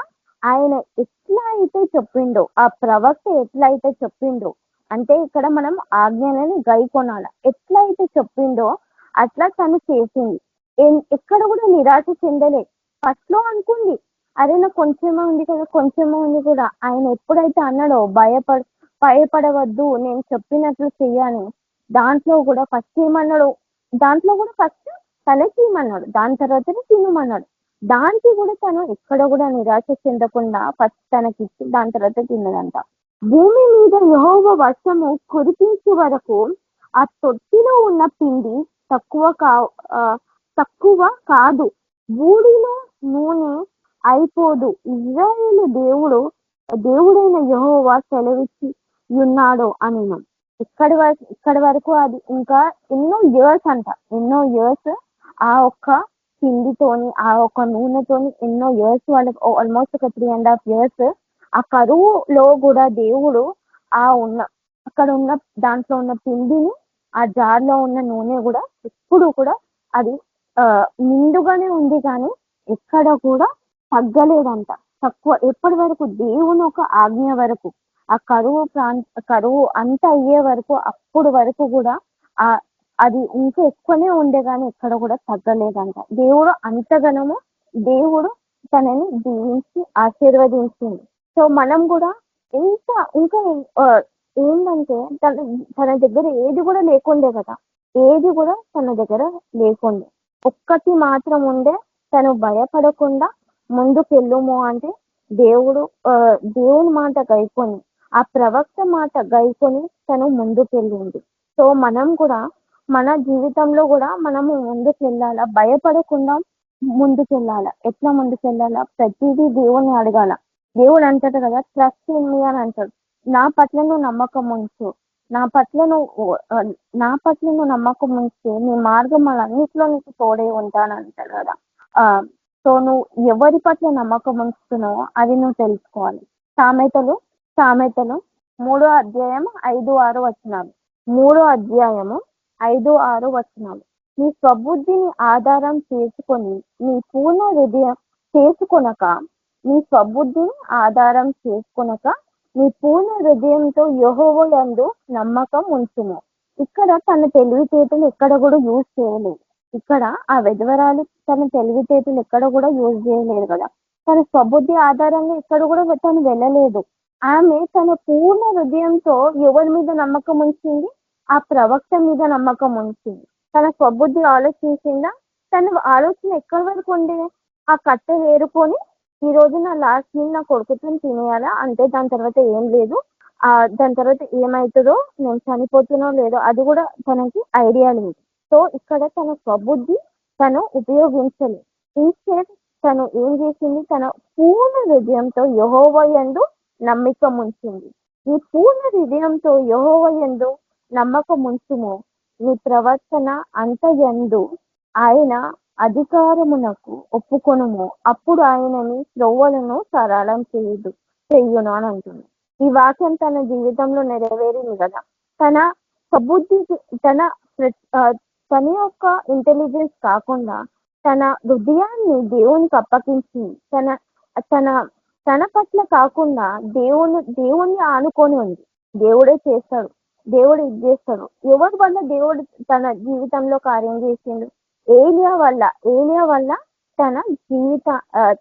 ఆయన ఎట్లా అయితే చెప్పిండో, ఆ ప్రవక్త ఎట్లా అయితే చెప్పిండో, అంటే ఇక్కడ మనం ఆజ్ఞలని గైకొనాల, ఎట్లా అయితే చెప్పిండో అట్లా తను చేసింది. ఎక్కడ కూడా నిరాశ చెందలే. ఫస్ట్ లో అనుకుంది, అరే నాకు కొంచెమే ఉంది కదా, కొంచెమే ఉంది కూడా. ఆయన ఎప్పుడైతే అన్నాడో భయపడవద్దు, నేను చెప్పినట్లు చెయ్యాలి, దాంట్లో కూడా ఫస్ట్ ఏమన్నాడు, దాంట్లో కూడా ఫస్ట్ తనకి ఏమన్నాడు, దాని తర్వాతనే తినమన్నాడు. దానికి కూడా తను ఎక్కడ కూడా నిరాశ చెందకుండా ఫస్ట్ తనకిచ్చి దాని తర్వాత తిన్నదంట. భూమి మీద యెహోవా వర్షము కురిపించే వరకు ఆ తొట్టిలో ఉన్న పిండి తక్కువ కాదు, బూడిలో నూనె అయిపోదు. ఇశ్రాయేలు దేవుడైన యెహోవా సెలవిచ్చి ఉన్నాడు అని. ఇక్కడి వరకు అది ఇంకా ఎన్నో ఇయర్స్ అంట, ఎన్నో ఇయర్స్ ఆ ఒక్క పిండితోని, ఆ ఒక్క నూనెతోని ఎన్నో ఇయర్స్, వాళ్ళకి ఆల్మోస్ట్ ఒక 3.5 years ఆ కరువులో కూడా దేవుడు అక్కడ ఉన్న దాంట్లో ఉన్న పిండిని, ఆ జార్లో ఉన్న నూనె కూడా ఎప్పుడు కూడా అది నిండుగానే ఉంది, కానీ ఎక్కడ కూడా తగ్గలేదంట. తక్కువ ఎప్పటి వరకు? దేవుని ఒక ఆజ్ఞ వరకు, ఆ కరువు అంత అయ్యే వరకు, అప్పుడు వరకు కూడా అది ఇంకా ఎక్కువనే ఉండే, కానీ ఎక్కడ కూడా తగ్గలేదంట. దేవుడు అంతగనము దేవుడు తనని దీవించి ఆశీర్వదించింది. సో మనం కూడా ఇంకా ఏంటంటే తన దగ్గర ఏది కూడా లేకుండే కదా, ఏది కూడా తన దగ్గర లేకుండే, ఒక్కటి మాత్రం ఉండే. తను భయపడకుండా ముందుకెళ్ళుము అంటే దేవుని మాట గైకొని, ఆ ప్రవక్త మాట గైకొని తను ముందుకెళ్ళింది. సో మనం కూడా మన జీవితంలో కూడా మనము ముందుకెళ్ళాలా, భయపడకుండా ముందుకెళ్ళాలా. ఎట్లా ముందుకెళ్ళాలా? ప్రతిదీ దేవుని అడగాల. దేవుడు అంటాడు కదా, ట్రస్ట్ ఇన్ మీ అని అంటాడు. నా పట్ల నువ్వు నమ్మకం ఉంచు, నా పట్ల నువ్వు నమ్మకం ఉంచితే నీ మార్గం అన్నింటిలో నీకు తోడే ఉంటాను అంటాడు కదా. సో నువ్వు ఎవరి పట్ల నమ్మకం ఉంచుతున్నావో అది నువ్వు తెలుసుకోవాలి. సామెతలు 3వ అధ్యాయం 5-6 వచనాలు. 3వ అధ్యాయము 5-6 వచనాలు. నీ స్వబుద్ధిని ఆధారం చేసుకొని నీ పూర్ణ హృదయం చేసుకొనక, నీ స్వబుద్ధిని ఆధారం చేసుకొనక నీ పూర్ణ హృదయంతో యెహోవా యందు నమ్మకం ఉంచుము. ఇక్కడ తన తెలివితేటలు ఎక్కడ కూడా యూజ్ చేయలేదు. ఇక్కడ ఆ విధవరాలు తన తెలివితేటలు ఎక్కడ కూడా యూజ్ చేయలేదు కదా. తన స్వబుద్ధి ఆధారంగా ఎక్కడ కూడా తను వెళ్ళలేదు. ఆమె తన పూర్ణ హృదయంతో ఎవరి మీద నమ్మకం ఉంచింది? ఆ ప్రవక్త మీద నమ్మకం ఉంచింది. తన స్వబుద్ధి ఆలోచించిందా? తన ఆలోచన ఎక్కడి వరకు ఉండే? ఆ కట్టె వేరుకొని ఈ రోజు నా లాస్ట్ మీల్ నా కొడుకుతో తినేయాలా అంటే, దాని తర్వాత ఏం లేదు, దాని తర్వాత ఏమవుతుందో, నేను చనిపోతున్నో లేదో అది కూడా తనకి ఐడియా లేదు. సో ఇక్కడ తన స్వబుద్ధి తను ఉపయోగించలేదు. ఇన్స్టెడ్ తను ఏం చేసింది? తన పూర్ణ హృదయంతో యెహోవా యందు నమ్మకం ఉంచింది. నీ పూర్ణ హృదయంతో యెహోవా యందు నమ్మకం ఉంచుము, నీ ప్రవర్తన అంతయందు ఆయన అధికారమునకు ఒప్పుకొనుము, అప్పుడు ఆయన నీ త్రోవలను సరళం చెయ్యును అని అంటుంది. ఈ వాక్యం తన జీవితంలో నెరవేరింది కదా. తన సబుద్ధి, తన యొక్క ఇంటెలిజెన్స్ కాకుండా తన హృదయాన్ని దేవునికి అప్పగించింది. తన పట్ల కాకుండా దేవుణ్ణి ఆనుకొని ఉంది. దేవుడే చేస్తాడు, దేవుడు ఇది చేస్తాడు. ఎవరి వల్ల దేవుడు తన జీవితంలో కార్యం చేసిండు? ఏలియా వల్ల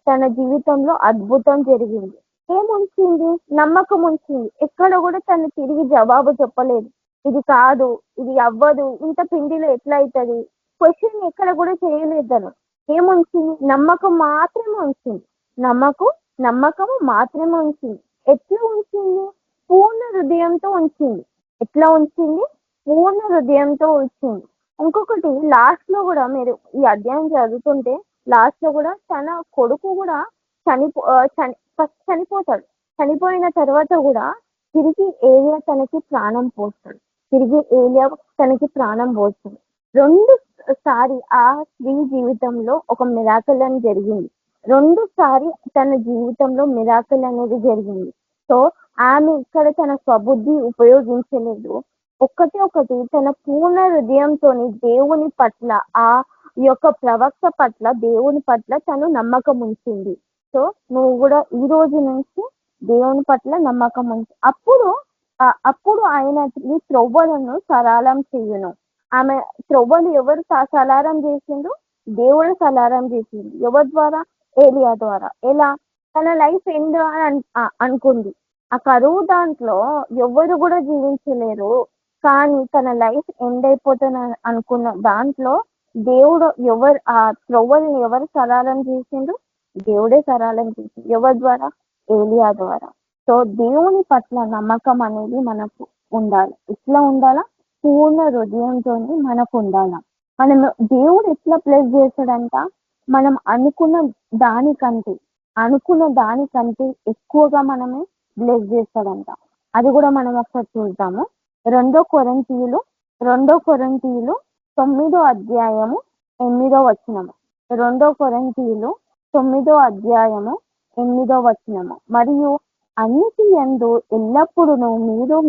తన జీవితంలో అద్భుతం జరిగింది. ఏముంచింది? నమ్మకం ఉంచింది. ఎక్కడ కూడా తను తిరిగి జవాబు చెప్పలేదు. ఇది కాదు, ఇది అవ్వదు, ఇంత పిండిలో ఎట్లా అవుతుంది, క్వశ్చన్ ఎక్కడ కూడా చేయలేదు తను. ఏముంచింది? నమ్మకం మాత్రమే ఉంచింది. నమ్మకం మాత్రమే ఉంచింది. ఎట్లా ఉంచింది? పూర్ణ హృదయంతో ఉంచింది. ఎట్లా ఉంచింది? పూర్ణ హృదయంతో ఉంచింది. ఇంకొకటి లాస్ట్ లో కూడా మీరు ఈ అధ్యాయం చదువుతుంటే లాస్ట్ లో కూడా తన కొడుకు కూడా ఫస్ట్ చనిపోతాడు. చనిపోయిన తర్వాత కూడా తిరిగి ఏలియా తనకి ప్రాణం పోస్తాడు. రెండు సారి ఆ స్త్రీ జీవితంలో ఒక మిరాకిల్ అని జరిగింది. 2 సారి తన జీవితంలో మిరాకిల్ అనేది జరిగింది. సో ఆమె ఇక్కడ తన స్వబుద్ధి ఉపయోగించలేదు. ఒకటి తన పూర్ణ హృదయంతో దేవుని పట్ల, ఆ యొక్క ప్రవక్త పట్ల, దేవుని పట్ల తను నమ్మకం ఉంచింది. సో నువ్వు కూడా ఈ రోజు నుంచి దేవుని పట్ల నమ్మకం ఉంచు. అప్పుడు ఆయన ఈ త్రొవ్వలను సరళం చెయ్యును. ఆమె త్రొవ్వలు ఎవరు సలారం చేసిండు? దేవుడు సలారం చేసిండు. ఎవరి ద్వారా? ఏలియా ద్వారా. ఎలా? తన లైఫ్ ఎండ్ అని అనుకుంది. ఆ కరువు దాంట్లో ఎవరు కూడా జీవించలేరు, కానీ తన లైఫ్ ఎండ్ అయిపోతుంది అనుకున్న దాంట్లో దేవుడు ఆ త్రొవ్వల్ని ఎవరు సరళం చేసిండు? దేవుడే సరళం చేసిండు. ఎవరి ద్వారా? ఏలియా ద్వారా. సో దేవుని పట్ల నమ్మకం అనేది మనకు ఉండాలి. ఎట్లా ఉండాలా? పూర్ణ హృదయంతో మనకు ఉండాలా. మనం దేవుడు ఎట్లా ప్లస్ చేస్తాడంట? మనం అనుకున్న దానికంటే ఎక్కువగా మనమే బ్లెస్ చేస్తాడంట. అది కూడా మనం ఒకసారి చూద్దాము. 2 కొరింథీయులు 9వ అధ్యాయము 8వ వచనము. 2 కొరింథీయులు 9వ అధ్యాయము 8వ వచనము. మరియు అన్నిటి యందు ఎల్లప్పుడూ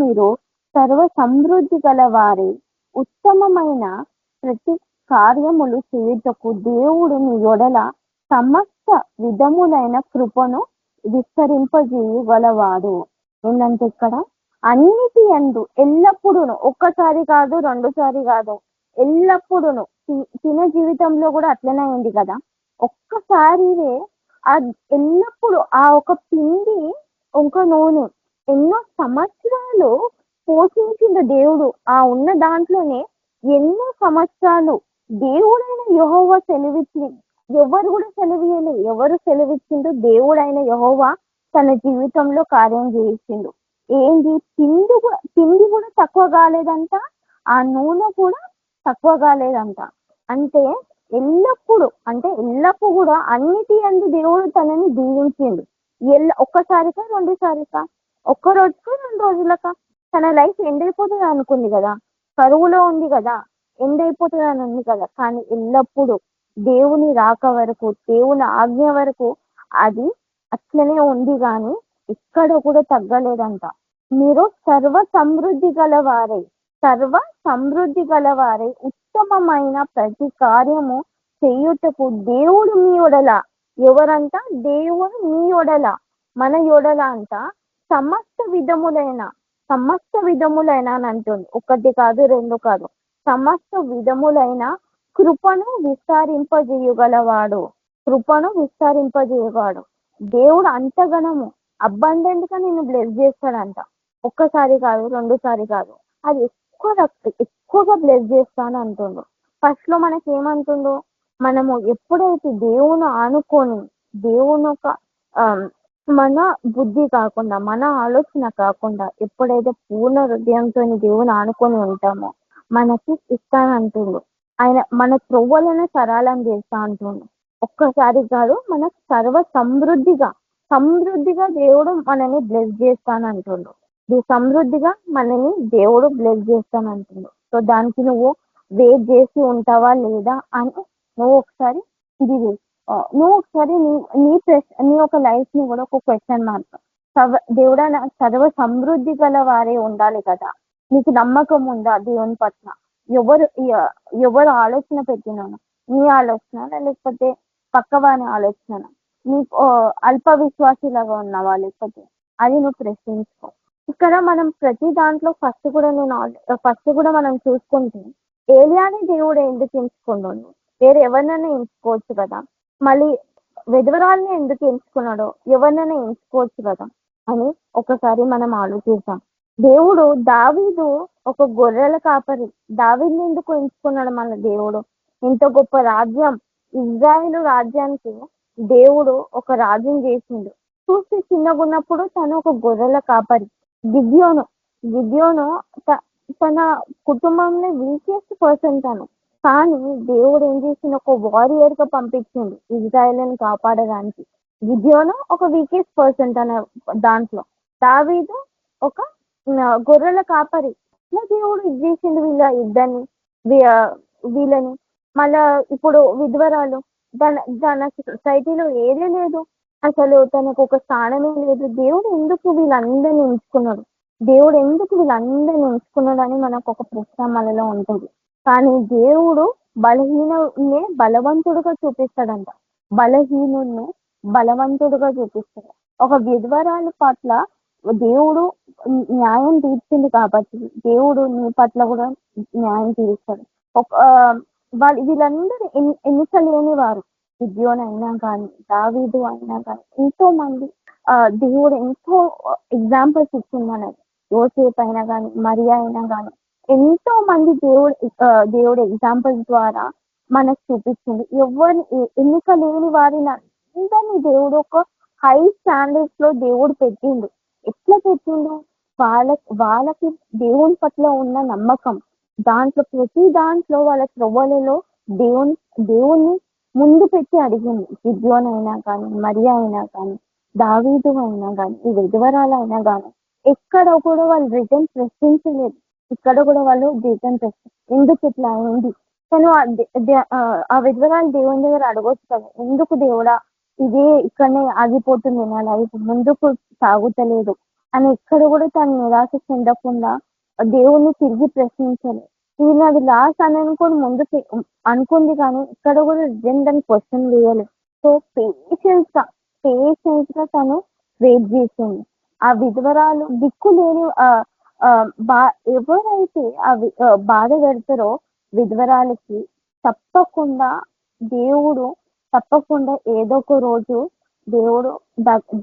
మీరు సర్వ సమృద్ధి గల వారి ఉత్తమమైన ప్రతి కార్యములు చేయుటకు దేవుడు మీ యొడల సమస్త విధములైన కృపను విస్తరింపజేయగలవాడు. ఏంటంటే ఇక్కడ అన్నిటి యందు ఎల్లప్పుడూను, ఒక్కసారి కాదు, 2 సారి కాదు, ఎల్లప్పుడూను. తిన జీవితంలో కూడా అట్లనే అయింది కదా. ఒక్కసారినే ఎల్లప్పుడు ఆ ఒక పిండి, ఒక నూనె ఎన్నో సంవత్సరాలు పోషించిన దేవుడు. ఆ ఉన్న దాంట్లోనే ఎన్నో సంవత్సరాలు దేవుడైన యెహోవా సెలవిచ్చి, ఎవరు కూడా సెలవియలే. ఎవరు సెలవిచ్చిండు? దేవుడైన యెహోవా తన జీవితంలో కార్యం చేయించిండు. ఏంది? పిండి కూడా తక్కువ కాలేదంట, ఆ నూనె కూడా తక్కువ కాలేదంట. అంటే ఎల్లప్పుడు కూడా అన్నిటి యందు దేవుడు తనని దీవించిండు. ఒక్కసారికా, 2 సారికా, ఒక్క రోజుకా, 2 రోజులకా? తన లైఫ్ ఎండ్ అయిపోతుంది అనుకుంది కదా, కరువులో ఉంది కదా, ఎండ్ అయిపోతుంది అని ఉంది కదా. కానీ ఎల్లప్పుడు దేవుని రాక వరకు, దేవుని ఆజ్ఞ వరకు అది అట్లనే ఉంది, కానీ ఎక్కడ కూడా తగ్గలేదంట. మీరు సర్వ సమృద్ధి గలవారై ఉత్తమమైన ప్రతి కార్యము చేయుటకు దేవుడు మీ యొడల. ఎవరంట? దేవుడు మీ యొడల, మన యొడల అంట సమస్త విధములైన అని అంటుంది. 1 కాదు, 2 కాదు, సమస్త విధములైన కృపను విస్తరింపజేయగలవాడు. దేవుడు అంతగనము అబండెంట్ గా నిన్ను బ్లెస్ చేస్తాడంట. ఒక్కసారి కాదు, 2 సారి కాదు, అది ఎక్కువగా బ్లెస్ చేస్తాను అంటుండు. ఫస్ట్ లో మనకి ఏమంటుండు? మనము ఎప్పుడైతే దేవుని ఆనుకొని, దేవుని ఒక మన బుద్ధి కాకుండా, మన ఆలోచన కాకుండా ఎప్పుడైతే పూర్ణ హృదయంతో దేవుని ఆనుకొని ఉంటామో మనకి ఇస్తానంటుండు. ఆయన మన త్రొవ్వలను సరళం చేస్తా అంటుండు. ఒక్కసారి కాదు, మనకు సర్వ సమృద్ధిగా దేవుడు మనని బ్లెస్ చేస్తానంటుండు. సమృద్ధిగా మనని దేవుడు బ్లెస్ చేస్తానంటుండు. సో దానికి నువ్వు వెయిట్ చేసి ఉంటావా లేదా అని నువ్వు ఒకసారి నీ ఒక లైఫ్ ని కూడా ఒక క్వశ్చన్ మార్క్. దేవుడా, సర్వ సమృద్ధి గల వారే ఉండాలి కదా. నీకు నమ్మకం ఉందా దేవుని పట్ల? ఎవరు ఆలోచన పెట్టినాను? నీ ఆలోచన, లేకపోతే పక్కవాని ఆలోచన? నీకు అల్ప విశ్వాసిలాగా ఉన్నావా, లేకపోతే? అది నువ్వు ప్రశ్నించుకో. ఇక్కడ మనం ప్రతి దాంట్లో ఫస్ట్ కూడా మనం చూసుకుంటే ఏలియాని దేవుడు ఎందుకు ఎంచుకున్నాడు? వేరే ఎవరినైనా ఎంచుకోవచ్చు కదా. మళ్ళీ విధవరాల్ని ఎందుకు ఎంచుకున్నాడో? ఎవరినైనా ఎంచుకోవచ్చు కదా అని ఒకసారి మనం ఆలోచిద్దాం. దేవుడు దావీదు ఒక గొర్రెల కాపరి. దావీదుని ఎందుకు ఎంచుకున్నాడు మన దేవుడు? ఇంత గొప్ప రాజ్యం, ఇజ్రాయేలు రాజ్యానికి దేవుడు ఒక రాజ్యం చేసిండు. చూసి చిన్నగున్నప్పుడు తను ఒక గొర్రెల కాపరి. గిద్యోను గిద్యోను తన కుటుంబంలో వీకెస్ట్ పర్సన్ తను. కానీ దేవుడు ఏం చేసిండు? ఒక వారియర్ గా పంపించిండు ఇజ్రాయేల్ని కాపాడడానికి. గిద్యోను ఒక వీకెస్ట్ పర్సన్ తన దాంట్లో. దావీదు ఒక గొర్రెల కాపరి. ఇట్లా దేవుడు ఇది చేసిండు ఇద్దరిని, వీళ్ళని. మళ్ళా ఇప్పుడు విధ్వరాలు, తన సొసైటీలో ఏదే లేదు, అసలు తనకు ఒక స్థానమే లేదు. దేవుడు ఎందుకు వీళ్ళందరినీ ఎంచుకున్నాడు? దేవుడు ఎందుకు వీళ్ళందరినీ ఎంచుకున్నాడు అని మనకు ఒక ప్రశ్న మనలో ఉంటుంది. కానీ దేవుడు బలహీనున్నే బలవంతుడుగా చూపిస్తాడంట. బలహీనున్నే బలవంతుడుగా చూపిస్తాడు. ఒక విధ్వరాలు పట్ల దేవుడు న్యాయం తీర్చింది కాబట్టి దేవుడు నీ పట్ల కూడా న్యాయం తీరుస్తాడు. ఒక వీళ్ళందరూ ఎన్నిక లేని వారు. గిద్యోను అయినా కానీ, దావీదు అయినా కానీ, ఎంతో మంది దేవుడు ఎంతో ఎగ్జాంపుల్స్ ఇచ్చింది మనకి. యోసేపు అయినా కానీ, మరియా అయినా కానీ, ఎంతో మంది దేవుడు ఎగ్జాంపుల్స్ ద్వారా మనకు చూపించింది. ఎవరిని ఎన్నిక లేని వారిని అందరినీ దేవుడు ఒక హై స్టాండర్డ్స్ లో దేవుడు పెట్టిండు. ఎట్లా పెట్టిండు? వాళ్ళకి దేవుని పట్ల ఉన్న నమ్మకం, దాంట్లో ప్రతి దాంట్లో వాళ్ళ త్రవ్వలలో దేవుణ్ణి ముందు పెట్టి అడిగింది. గిద్యోను అయినా కానీ, మరియా అయినా కానీ, దావీదు అయినా కానీ, ఈ విధవరాలు అయినా కానీ, ఎక్కడ కూడా వాళ్ళు రిటర్న్ ప్రశ్నించలేదు. ఇక్కడ కూడా వాళ్ళు రిటర్న్ ఎందుకు ఇట్లా అయింది? తను ఆ విధవరాలు దేవుని దగ్గర అడగొచ్చు కదా, ఎందుకు దేవుడా ఇదే ఇక్కడనే ఆగిపోతుంది నా లైఫ్, ముందుకు సాగుతలేదు అని. ఇక్కడ కూడా తను నిరాశ చెందకుండా దేవుణ్ణి తిరిగి ప్రశ్నించలేదు. ఇది నాది లాస్ట్ అని అనుకోని ముందుకు అనుకుంది, కానీ ఇక్కడ కూడా రిజన్ దాన్ని క్వశ్చన్ వేయలేదు. సో పేషెన్స్ గా తను వెయిట్ చేసింది. ఆ విధవరాలు దిక్కు లేని ఎవరైతే బాధ పెడతారో విధవరాలకి తప్పకుండా ఏదో ఒక రోజు దేవుడు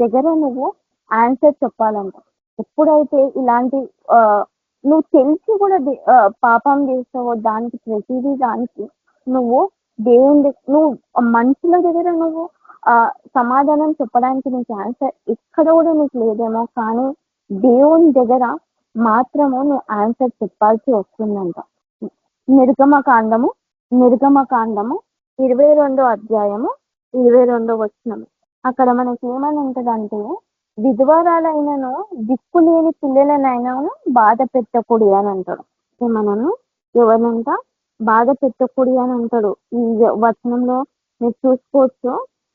దగ్గర నువ్వు ఆన్సర్ చెప్పాలంట. ఎప్పుడైతే ఇలాంటి నువ్వు తెలిసి కూడా పాపం చేస్తావో దానికి ప్రతిదీ దానికి నువ్వు నువ్వు మనుషుల దగ్గర నువ్వు సమాధానం చెప్పడానికి నీకు ఆన్సర్ ఎక్కడ కూడా నీకు లేదేమో, కానీ దేవుని దగ్గర మాత్రము నువ్వు ఆన్సర్ చెప్పాల్సి వస్తుందంట. నిర్గమకాండము 22వ అధ్యాయము 22వ వచనము. అక్కడ మనకి ఏమని ఉంటదంటే, విధవరాలైనను దిక్కులేని పిల్లలనైనాను బాధ పెట్టకూడి అని అంటాడు. మనము ఎవరినంట బాధ పెట్టకూడి అని అంటాడు. ఈ వచనంలో మీరు చూసుకోవచ్చు.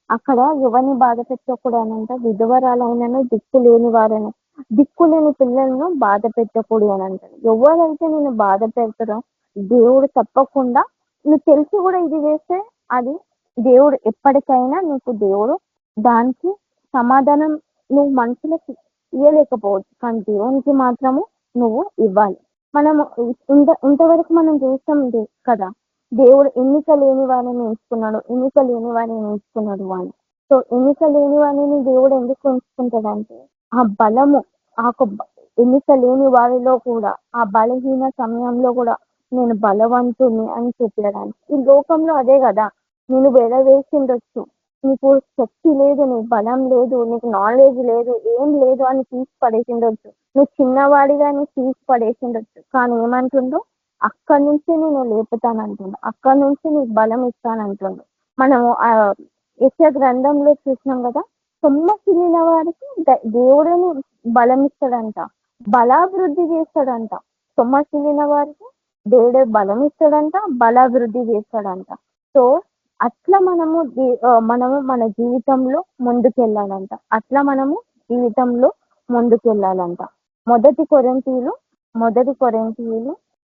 అక్కడ ఎవరిని బాధ పెట్టకూడదు అని అంట, విధవరాలైనను దిక్కులేని పిల్లలను బాధ పెట్టకూడదు అని అంటాడు. ఎవరైతే నేను బాధ పెడతారో దేవుడు తప్పకుండా, నువ్వు తెలిసి కూడా ఇది చేస్తే అది దేవుడు ఎప్పటికైనా నీకు దేవుడు దానికి సమాధానం నువ్వు మనుషులకు ఇవ్వలేకపోవచ్చు, కానీ దేవునికి మాత్రము నువ్వు ఇవ్వాలి. మనము ఇంతవరకు మనం చూస్తాం కదా, దేవుడు ఎన్నిక లేని వారిని ఎంచుకున్నాడు అని. సో ఎన్నిక లేని వారిని దేవుడు ఎందుకు ఎంచుకుంటాడంటే, ఆ బలము ఎన్నిక లేని వారిలో కూడా ఆ బలహీన సమయంలో కూడా నేను బలవంతుని అని చెప్పడానికి. ఈ లోకంలో అదే కదా, నేను వెలవేసిండొచ్చు, నీకు శక్తి లేదు, నీకు బలం లేదు, నీకు నాలెడ్జ్ లేదు, ఏం లేదు అని తీసి పడేసిండొచ్చు, నువ్వు చిన్నవాడిగా తీసి పడేసిండొచ్చు. కానీ ఏమంటుండో, అక్కడి నుంచి నేను లేపుతానంటుండు, అక్కడి నుంచి నీకు బలం ఇస్తానంటుండు. మనము యెషయా గ్రంథంలో చూసినాం కదా, సొమ్మసిల్లిన వారికి దేవుడిని బలం ఇస్తాడంట, బలాభివృద్ధి చేస్తాడంట. సొమ్మసిల్లిన వారికి దేవుడే బలం ఇస్తాడంట, బలాభివృద్ధి చేస్తాడంట. సో అట్లా మనము మన జీవితంలో ముందుకెళ్ళాలంట. మొదటి కొరింథీయులు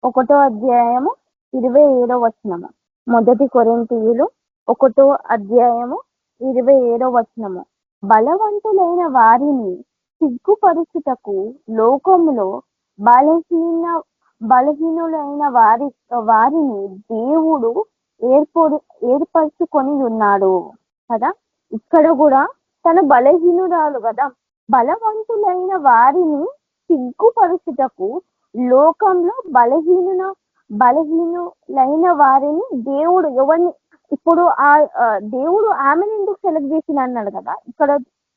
1వ అధ్యాయము 27వ వచనము. మొదటి కొరింథీయులు 1వ అధ్యాయము 27వ వచనము. బలవంతులైన వారిని సిగ్గుపరుచుటకు లోకములో బలహీనులైన వారిని దేవుడు ఏర్పరచుకొని ఉన్నాడు కదా. ఇక్కడ కూడా తన బలహీనురాలు కదా, బలవంతులైన వారిని సిగ్గుపరుచుటకు లోకంలో బలహీనులైన వారిని దేవుడు ఎవరిని ఇప్పుడు దేవుడు ఆమెను ఎందుకు సెలెక్ట్ చేసిన అన్నాడు కదా.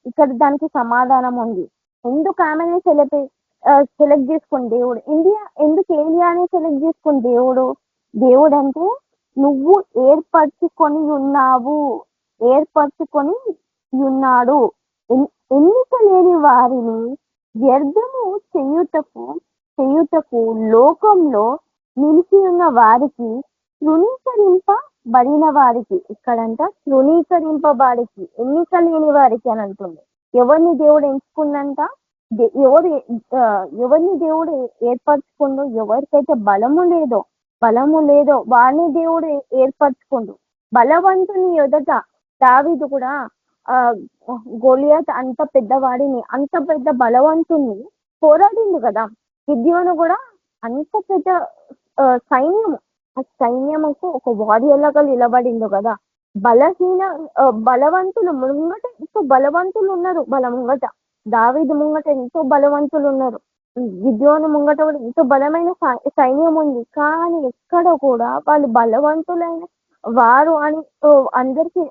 ఇక్కడ దానికి సమాధానం ఉంది. ఎందుకు ఆమెనే సెలెక్ట్ చేసుకుని దేవుడు ఎందుకు ఏలియానే సెలెక్ట్ చేసుకుని దేవుడు అంటే నువ్వు ఏర్పరచుకొని ఉన్నాడు. ఎన్నిక లేని వారిని వ్యర్థము చేయుటకు లోకంలో నిలిచి ఉన్న వారికి, తృణీకరింపబడిన వారికి, ఇక్కడంట తృణీకరింపబడికి, ఎన్నిక లేని వారికి అని అంటుంది. ఎవరిని దేవుడు ఎంచుకుందంట, ఎవరిని దేవుడు ఏర్పరచుకుండు, ఎవరికైతే బలము లేదో వారిని దేవుడు ఏర్పరచుకుండు. బలవంతుని ఎదుట దావీదు కూడా గొలియాత్ అంత పెద్ద బలవంతుని పోరాడిండు కదా. గిద్యోను కూడా అంత పెద్ద సైన్యముకు ఒక వారియర్ లాగా నిలబడిండు కదా. బలవంతులు ముంగట ఎంతో బలవంతులు ఉన్నారు. ముంగట దావీదు ముంగట ఎంతో బలవంతులు ఉన్నారు. గిద్యోను ముంగట కూడా ఎంతో బలమైన సైన్యం ఉంది. కానీ ఎక్కడ కూడా వాళ్ళు బలవంతులైన వారు అని అందరికీ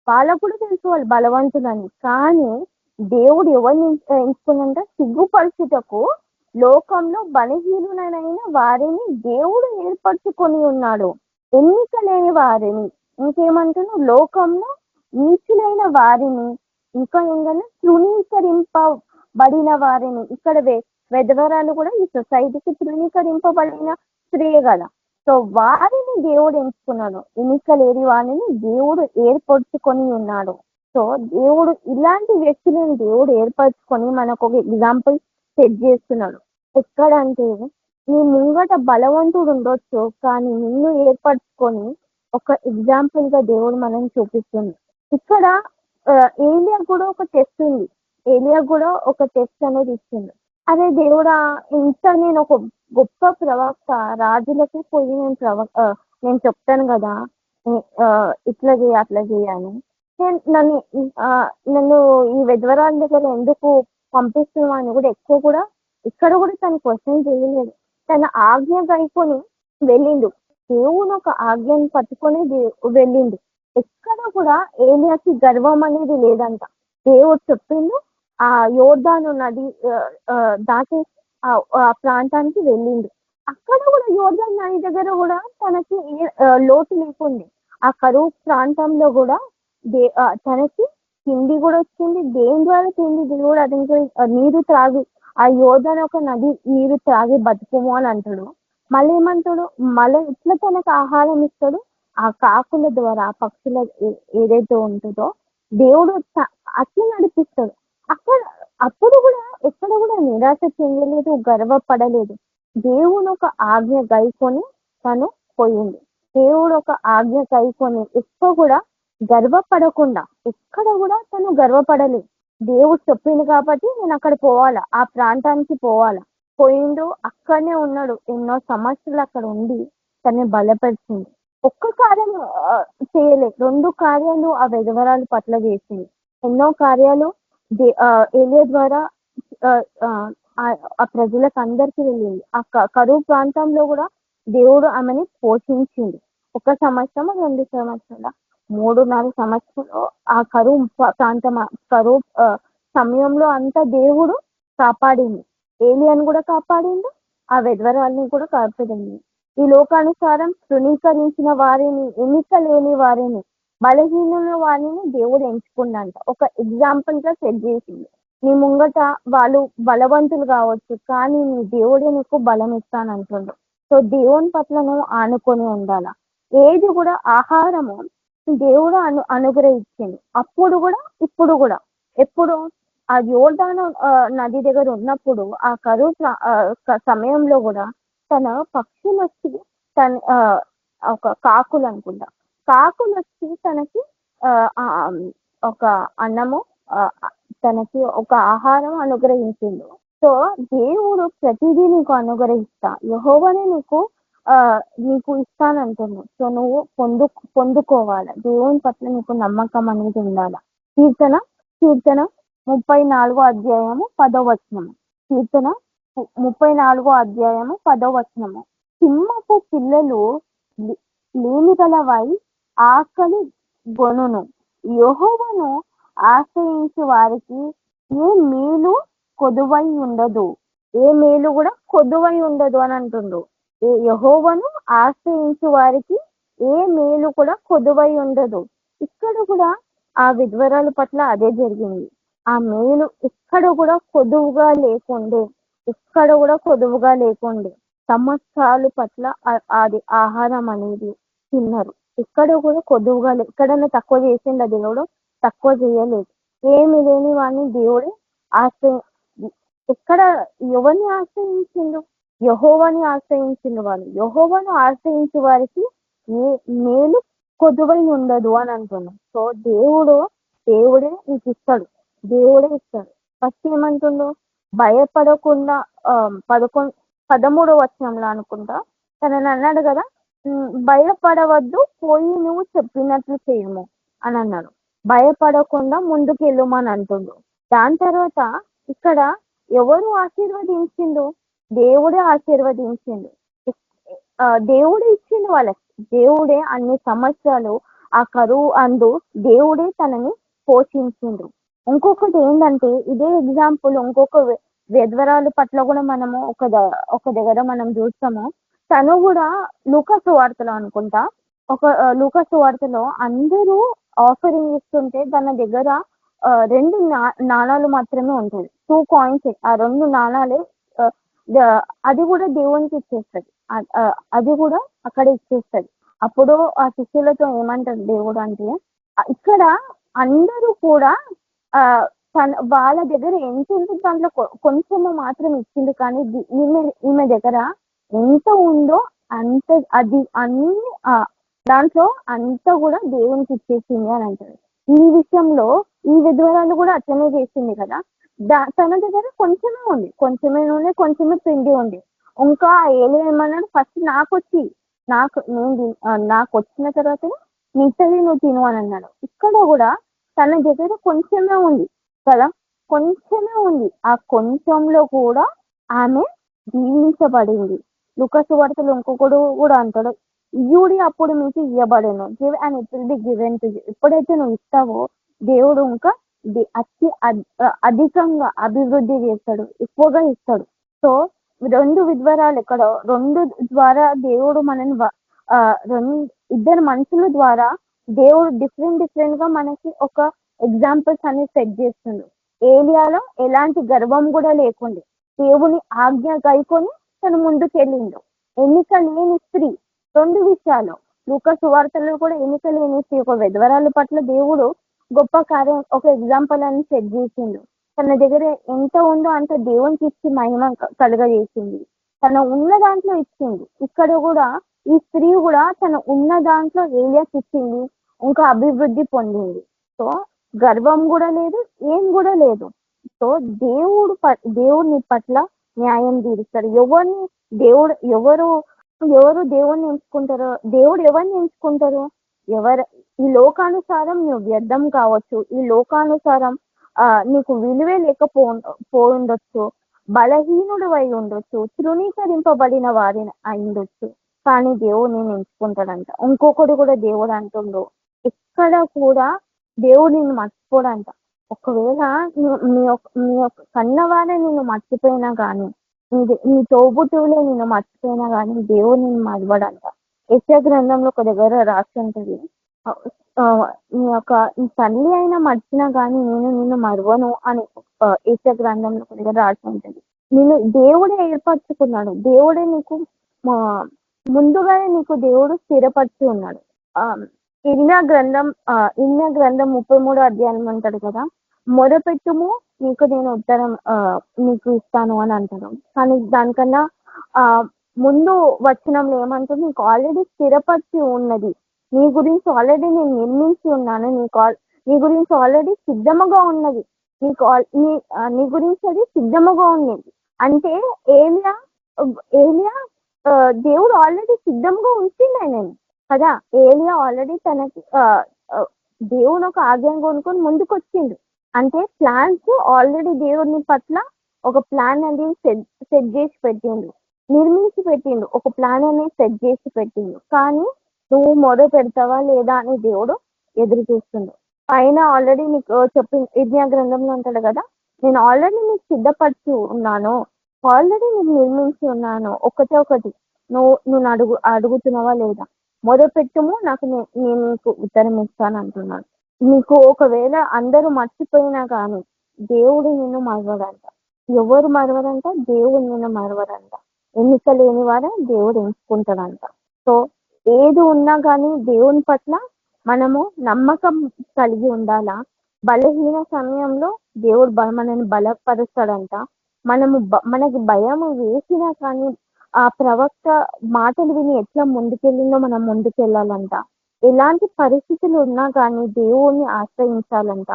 వాళ్ళకు కూడా తెలుసు వాళ్ళు బలవంతులని. కానీ దేవుడు ఎవరిని ఎంచుకున్నంట, సిగ్గుపరుచుటకు లోకంలో బలహీనులైన వారిని దేవుడు ఏర్పరచుకొని ఉన్నాడు. ఎన్నిక లేని వారిని, ఇంకేమంటున్నా, లోకంలో నీచులైన వారిని, ఇంకా ఏంటంటే తృణీకరింపబడిన వారిని. ఇక్కడ వెధవరాలు కూడా ఈ సొసైటీకి తృణీకరింపబడిన స్త్రీయే కదా. సో వారిని దేవుడు ఎంచుకున్నాడు. ఎన్నిక లేని వారిని దేవుడు ఏర్పరచుకొని ఉన్నాడు. సో దేవుడు ఇలాంటి వ్యక్తులను దేవుడు ఏర్పరచుకొని మనకు ఒక ఎగ్జాంపుల్ సెట్ చేస్తున్నాడు. ఎక్కడంటే నీ ముంగట బలవంతుడు ఉండొచ్చు, కానీ నిన్ను ఏర్పరచుకొని ఒక ఎగ్జాంపుల్ గా దేవుడు మనం చూపిస్తుంది. ఇక్కడ ఏలియా కూడా ఒక టెస్ట్ అనేది ఇస్తుంది. అదే దేవుడా, ఇంత నేను ఒక గొప్ప ప్రవక్త, రాజులకి పోయి నేను చెప్తాను కదా ఇట్లా చేయ అట్లా చేయని, నన్ను ఈ వెధవరాల దగ్గర ఎందుకు పంపిస్తున్నావు అని కూడా ఎక్కువ కూడా ఇక్కడ కూడా తను క్వశ్చన్ చేయలేదు. తన ఆజ్ఞ గైకొని వెళ్ళిండు. దేవుని ఒక ఆజ్ఞని పట్టుకొని వెళ్ళిండు. ఎక్కడ కూడా ఏలియాకి గర్వం అనేది లేదంట. దేవుడు చెప్పిండు, ఆ యోర్దాను నది దాటి ఆ ప్రాంతానికి వెళ్ళిండు. అక్కడ కూడా యోర్దాను నది దగ్గర కూడా తనకి లోటు లేకుంది. ఆ కరువు ప్రాంతంలో కూడా తనకి తిండి కూడా వచ్చింది. దేని ద్వారా తిండి దేవుడు అది నీరు త్రాగి, ఆ యోర్దాను ఒక నది నీరు త్రాగి బతుకుము అని అంటాడు. మళ్ళీ ఏమంటాడు, మళ్ళీ ఇట్లా తనకు ఆహారం ఇస్తాడు. ఆ కాకుల ద్వారా, ఆ పక్షుల ఏదైతే ఉంటుందో దేవుడు అట్లా నడిపిస్తాడు. అప్పుడు కూడా ఎక్కడ కూడా నిరాశ చెందలేదు, గర్వపడలేదు. దేవుడు ఒక ఆజ్ఞ గైకొని తను పోయింది. దేవుడు ఒక ఆజ్ఞ గైకొని ఎక్కువ కూడా గర్వపడకుండా, ఎక్కడ కూడా తను గర్వపడలేదు. దేవుడు చెప్పింది కాబట్టి నేను అక్కడ పోవాలా, ఆ ప్రాంతానికి పోవాలా. పోయిండు, అక్కడనే ఉన్నాడు. ఎన్నో సంవత్సరాలు అక్కడ ఉండి తనని బలపరిచింది. ఒక్క కార్యం చేయలేదు, 2 కార్యాలు ఆ వెధవరాలు పట్ల చేసింది. ఎన్నో కార్యాలు ఏలియా ద్వారా ఆ ప్రజలకు అందరికీ వెళ్ళింది. ఆ కరువు ప్రాంతంలో కూడా దేవుడు ఆమెని పోషించింది. 1 సంవత్సరం 2 సంవత్సరాల 3-4 సంవత్సరాలు ఆ కరువు సమయంలో అంతా దేవుడు కాపాడింది. ఏలియాను కూడా కాపాడిండు, ఆ వెధవరాల్ని కూడా కాపాడింది. ఈ లోకానుసారం తృణీకరించిన వారిని, ఎన్నిక లేని వారిని, బలహీనుల వారిని దేవుడు ఎంచుకున్నంట. ఒక ఎగ్జాంపుల్ గా సెట్ చేసింది. నీ ముంగట వాళ్ళు బలవంతులు కావచ్చు, కానీ నీ దేవుడే నీకు బలం ఇస్తానంటుండు. సో దేవుని పట్ల నువ్వు ఆనుకొని ఉండాల. ఏది కూడా ఆహారము దేవుడు అనుగ్రహించింది. అప్పుడు కూడా ఇప్పుడు కూడా. ఎప్పుడు ఆ యోర్దాను నది దగ్గర ఉన్నప్పుడు, ఆ కరువు సమయంలో కూడా తన పక్షులు వచ్చి ఒక కాకులు అనుకుంటా, కాకులు వచ్చి తనకి ఒక అన్నము, తనకి ఒక ఆహారం అనుగ్రహించిండు. సో దేవుడు ప్రతిదీ నీకు అనుగ్రహిస్తా, యెహోవానే నీకు ఇస్తానంటున్నాడు. సో నువ్వు పొందుకోవాలి. దేవుని పట్ల నీకు నమ్మకం అనేది ఉండాలి. కీర్తన 34వ అధ్యాయము 10వ వచనము. కీర్తన 34 అధ్యాయము 10వ వచనము. సింహపు పిల్లలు లేమిగలవై ఆకలి గొనును, యెహోవాను ఆశ్రయించు వారికి ఏ మేలు కొదువై ఉండదు. ఏ మేలు కూడా కొదువై ఉండదు అని అంటుండు. యెహోవాను ఆశ్రయించు వారికి ఏ మేలు కూడా కొదువై ఉండదు. ఇక్కడ కూడా ఆ విధ్వరాల పట్ల అదే జరిగింది. ఆ మేలు ఎక్కడ కూడా కొదువుగా లేకుండే, ఎక్కడ కూడా కొదువుగా లేకుండే. సంవత్సరాల పట్ల అది ఆహారం అనేది తిన్నారు. ఎక్కడ కూడా కొదువుగా ఎక్కడన్నా తక్కువ చేసిండు దేవుడు, తక్కువ చేయలేదు. ఏమి లేని వాడిని దేవుడే ఆశ్రయి ఎక్కడ ఎవరిని ఆశ్రయించిండు? యెహోవాని ఆశ్రయించిండు. వాళ్ళు యెహోవాను ఆశ్రయించే వారికి ఏ మేలు కొదువై ఉండదు అని అంటున్నాం. సో దేవుడే నీకు ఇస్తాడు, దేవుడే ఇస్తాడు. ఫస్ట్ ఏమంటుండు? భయపడకుండా 13వ వచనంలో అనుకుంటా తనని అన్నాడు కదా, భయపడవద్దు, పోయి నువ్వు చెప్పినట్లు చేయము అని అన్నాడు. భయపడకుండా ముందుకు వెళ్ళమని అంటుండు. దాని తర్వాత ఇక్కడ ఎవరు ఆశీర్వదించిండు? దేవుడే ఆశీర్వదించిండు. దేవుడే ఇచ్చిండు వాళ్ళకి. దేవుడే అన్ని సంవత్సరాలు ఆ కరువు అందు దేవుడే తనని పోషించిండు. ఇంకొకటి ఏంటంటే ఇదే ఎగ్జాంపుల్ ఇంకొక విధ్వరాలు పట్ల కూడా మనము ఒక దగ్గర మనం చూస్తాము. తను కూడా లూకా సువార్తలో అనుకుంటా, లూకా సువార్తలో అందరూ ఆఫరింగ్ ఇస్తుంటే తన దగ్గర 2 నాణాలు మాత్రమే ఉంటుంది. 2 కాయిన్స్. ఆ 2 నాణాలే అది కూడా దేవునికి ఇచ్చేస్తుంది. అది కూడా అక్కడ ఇచ్చేస్తుంది. అప్పుడు ఆ శిష్యులతో ఏమంటారు దేవుడు అంటే, ఇక్కడ అందరూ కూడా వాళ్ళ దగ్గర ఎంత ఉంటుంది దాంట్లో కొంచెము మాత్రం ఇచ్చింది, కానీ ఈమె దగ్గర ఎంత ఉందో అంత, అది అన్ని దాంట్లో అంతా కూడా దేవునికి ఇచ్చేసింది అని అంటారు. ఈ విషయంలో ఈ విధ్వరాలు కూడా అట్లనే చేసింది కదా. తన దగ్గర కొంచెమే ఉంది, కొంచెమే నూనె, కొంచెమే పిండి ఉంది. ఇంకా ఏలియా ఏమన్నాడు? ఫస్ట్ నాకు వచ్చిన తర్వాత మిగతాది నువ్వు తిను అని అన్నాడు. ఇక్కడ కూడా తన దగ్గర కొంచెమే ఉంది కదా, కొంచెమే ఉంది. ఆ కొంచెంలో కూడా ఆమె దీవించబడింది. లూకా సువార్తలో ఇంకొకడు కూడా అంటాడు, ఇయ్యుడి అప్పుడు మీకు ఇవ్వబడేను, give and it will be given to you. ఎప్పుడైతే నువ్వు ఇస్తావో దేవుడు ఇంకా అధికంగా అభివృద్ధి చేస్తాడు, ఎక్కువగా ఇస్తాడు. సో 2 విధ్వరాలు ఇక్కడ 2 ద్వారా దేవుడు మనని ఇద్దరు మనుషుల ద్వారా దేవుడు డిఫరెంట్ గా మనకి ఒక ఎగ్జాంపుల్స్ అన్ని సెట్ చేస్తుండు. ఏలియాలో ఎలాంటి గర్వం కూడా లేకుండే దేవుని ఆజ్ఞ గైకొని తను ముందుకు వెళ్ళిండు. ఎన్నిక లేని స్త్రీ 2 విషయాలు. లూకా సువార్తలో కూడా ఎన్నిక లేని స్త్రీ ఒక విధ్వరాల పట్ల దేవుడు గొప్ప కార్యం, ఒక ఎగ్జాంపుల్ అని సెట్ చేసిండు. తన దగ్గర ఎంత ఉందో అంత దేవునికి ఇచ్చి మహిమ కలుగజేసింది. తన ఉన్న దాంట్లో ఇచ్చింది. ఇక్కడ కూడా ఈ స్త్రీ కూడా తన ఉన్న దాంట్లో ఏలియాకి ఇచ్చింది, ఇంకా అభివృద్ధి పొందింది. సో గర్వం కూడా లేదు, ఏం కూడా లేదు. సో దేవుడిని పట్ల న్యాయం తీరుస్తాడు. ఎవరు దేవుణ్ణి ఎంచుకుంటారో, దేవుడు ఎవరిని ఎంచుకుంటారు? ఈ లోకానుసారం నువ్వు వ్యర్థం కావచ్చు, ఈ లోకానుసారం నీకు విలువే లేకపోయిండొచ్చు, బలహీనుడు అయి ఉండొచ్చు, తృణీకరింపబడిన వారిని అయిండొచ్చు, కానీ దేవుడు నేను ఎంచుకుంటాడంట. ఇంకొకడు కూడా దేవుడు అంటుండు, ఎక్కడ కూడా దేవుడు నిన్ను మర్చిపోడంట. ఒకవేళ నీ యొక్క కన్నవారే నిన్ను మర్చిపోయినా కానీ, నీ తోబుట్టువులే నిన్ను మర్చిపోయినా కానీ దేవుడు నిన్ను మరవడంట. యెషయా గ్రంథంలో ఒక దగ్గర రాసి ఉంటుంది, నీ తల్లి అయినా మర్చినా కానీ నేను నిన్ను మరవను అని యెషయా గ్రంథంలో ఒక దగ్గర రాసి ఉంటుంది. నిన్ను దేవుడే ఏర్పరచుకున్నాడు. దేవుడే నీకు ముందుగానే నీకు దేవుడు స్థిరపరిచి ఉన్నాడు. ఇర్మియా గ్రంథం 33 అధ్యాయం అంటాడు కదా, మొదపెట్టుము నీకు నేను ఉత్తరం నీకు ఇస్తాను అని అంటాడు. కానీ దానికన్నా ముందు వచనంలో ఏమంటుంది? నీకు ఆల్రెడీ స్థిరపరిచి ఉన్నది, నీ గురించి ఆల్రెడీ నేను నిర్మించి ఉన్నాను, నీ గురించి ఆల్రెడీ సిద్ధముగా ఉన్నది, నీ గురించి అది సిద్ధముగా ఉన్నది. అంటే ఏలియా దేవుడు ఆల్రెడీ సిద్ధంగా ఉంచింది నేను కదా. ఏలియా ఆల్రెడీ తనకి దేవుడు ఒక ఆజ్ఞ కొనుక్కొని ముందుకు వచ్చిండు. అంటే ప్లాన్స్ ఆల్రెడీ దేవుడిని పట్ల ఒక ప్లాన్ అనేది సెట్ చేసి పెట్టిండు, నిర్మించి పెట్టిండు, ఒక ప్లాన్ అనేది సెట్ చేసి పెట్టిండు. కానీ నువ్వు మొదలు పెడతావా లేదా అని దేవుడు ఎదురు చూస్తుండు. పైన ఆల్రెడీ నీకు యెర్మీయా గ్రంథంలో ఉంటాడు కదా, నేను ఆల్రెడీ నీకు సిద్ధపరిచి ఉన్నాను, ఆల్రెడీ నీకు నిర్మించి ఉన్నాను. ఒకటి నువ్వు అడుగుతున్నావా లేదా, మొదలు పెట్టుము, నేను నీకు ఉత్తరం ఇస్తాను అంటున్నాను. నీకు ఒకవేళ అందరూ మర్చిపోయినా కానీ దేవుడు నిన్ను మరవడంట. ఎవరు మరవరంట? దేవుడు నిన్ను మరవడంట. ఎన్నిక లేని వారే దేవుడు ఎంచుకుంటాడంట. సో ఏది ఉన్నా కానీ దేవుని పట్ల మనము నమ్మకం కలిగి ఉండాలా. బలహీన సమయంలో దేవుడు మనని బలపరుస్తాడంట. మనకి భయం వేసినా కానీ ఆ ప్రవక్త మాటలు విని ఎట్లా ముందుకెళ్ళిందో మనం ముందుకెళ్ళాలంట. ఎలాంటి పరిస్థితులు ఉన్నా కానీ దేవుణ్ణి ఆశ్రయించాలంట.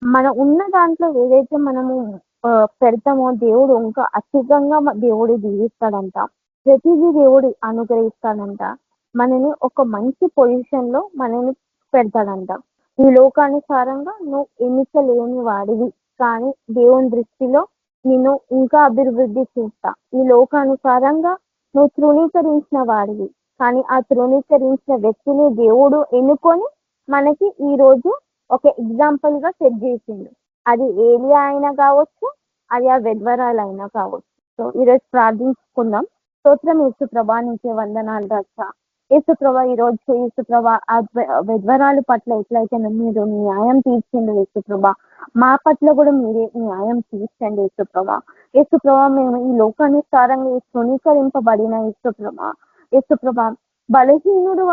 మనం ఉన్న దాంట్లో ఏదైతే మనము పెడతామో దేవుడు ఇంకా అధికంగా దేవుడు దీవిస్తాడంట. ప్రతిదీ దేవుడు అనుగ్రహిస్తాడంట. మనని ఒక మంచి పొజిషన్ లో మనని పెడతాడంట. ఈ లోకానుసారంగా నువ్వు ఎన్నిక లేని వాడివి, కానీ దేవుని దృష్టిలో నిన్ను ఇంకా అభివృద్ధి చేస్తా. ఈ లోకానుసారంగా నువ్వు తృణీకరించిన వాడివి, కానీ ఆ తృణీకరించిన వ్యక్తిని దేవుడు ఎన్నుకొని మనకి ఈ రోజు ఒక ఎగ్జాంపుల్ గా సెట్ చేసిండు. అది ఏలియా అయినా కావచ్చు, అది ఆ వెద్వరాలైనా కావచ్చు. సో ఈరోజు ప్రార్థించుకుందాం. స్తోత్రం యేసుప్రభా, నీకే వందనాలు రచ్చ. యేసుప్రభా, ఈరోజు యేసుప్రభా ఆ వెద్వరాల పట్ల ఎట్లయితే మీరు న్యాయం తీర్చండి యేసుప్రభా, మా పట్ల కూడా మీరే న్యాయం తీర్చండి యేసుప్రభా. యేసుప్రభా, మేము ఈ లోకానుసారంగా తృణీకరింపబడిన యేసుప్రభా బలహీనుడు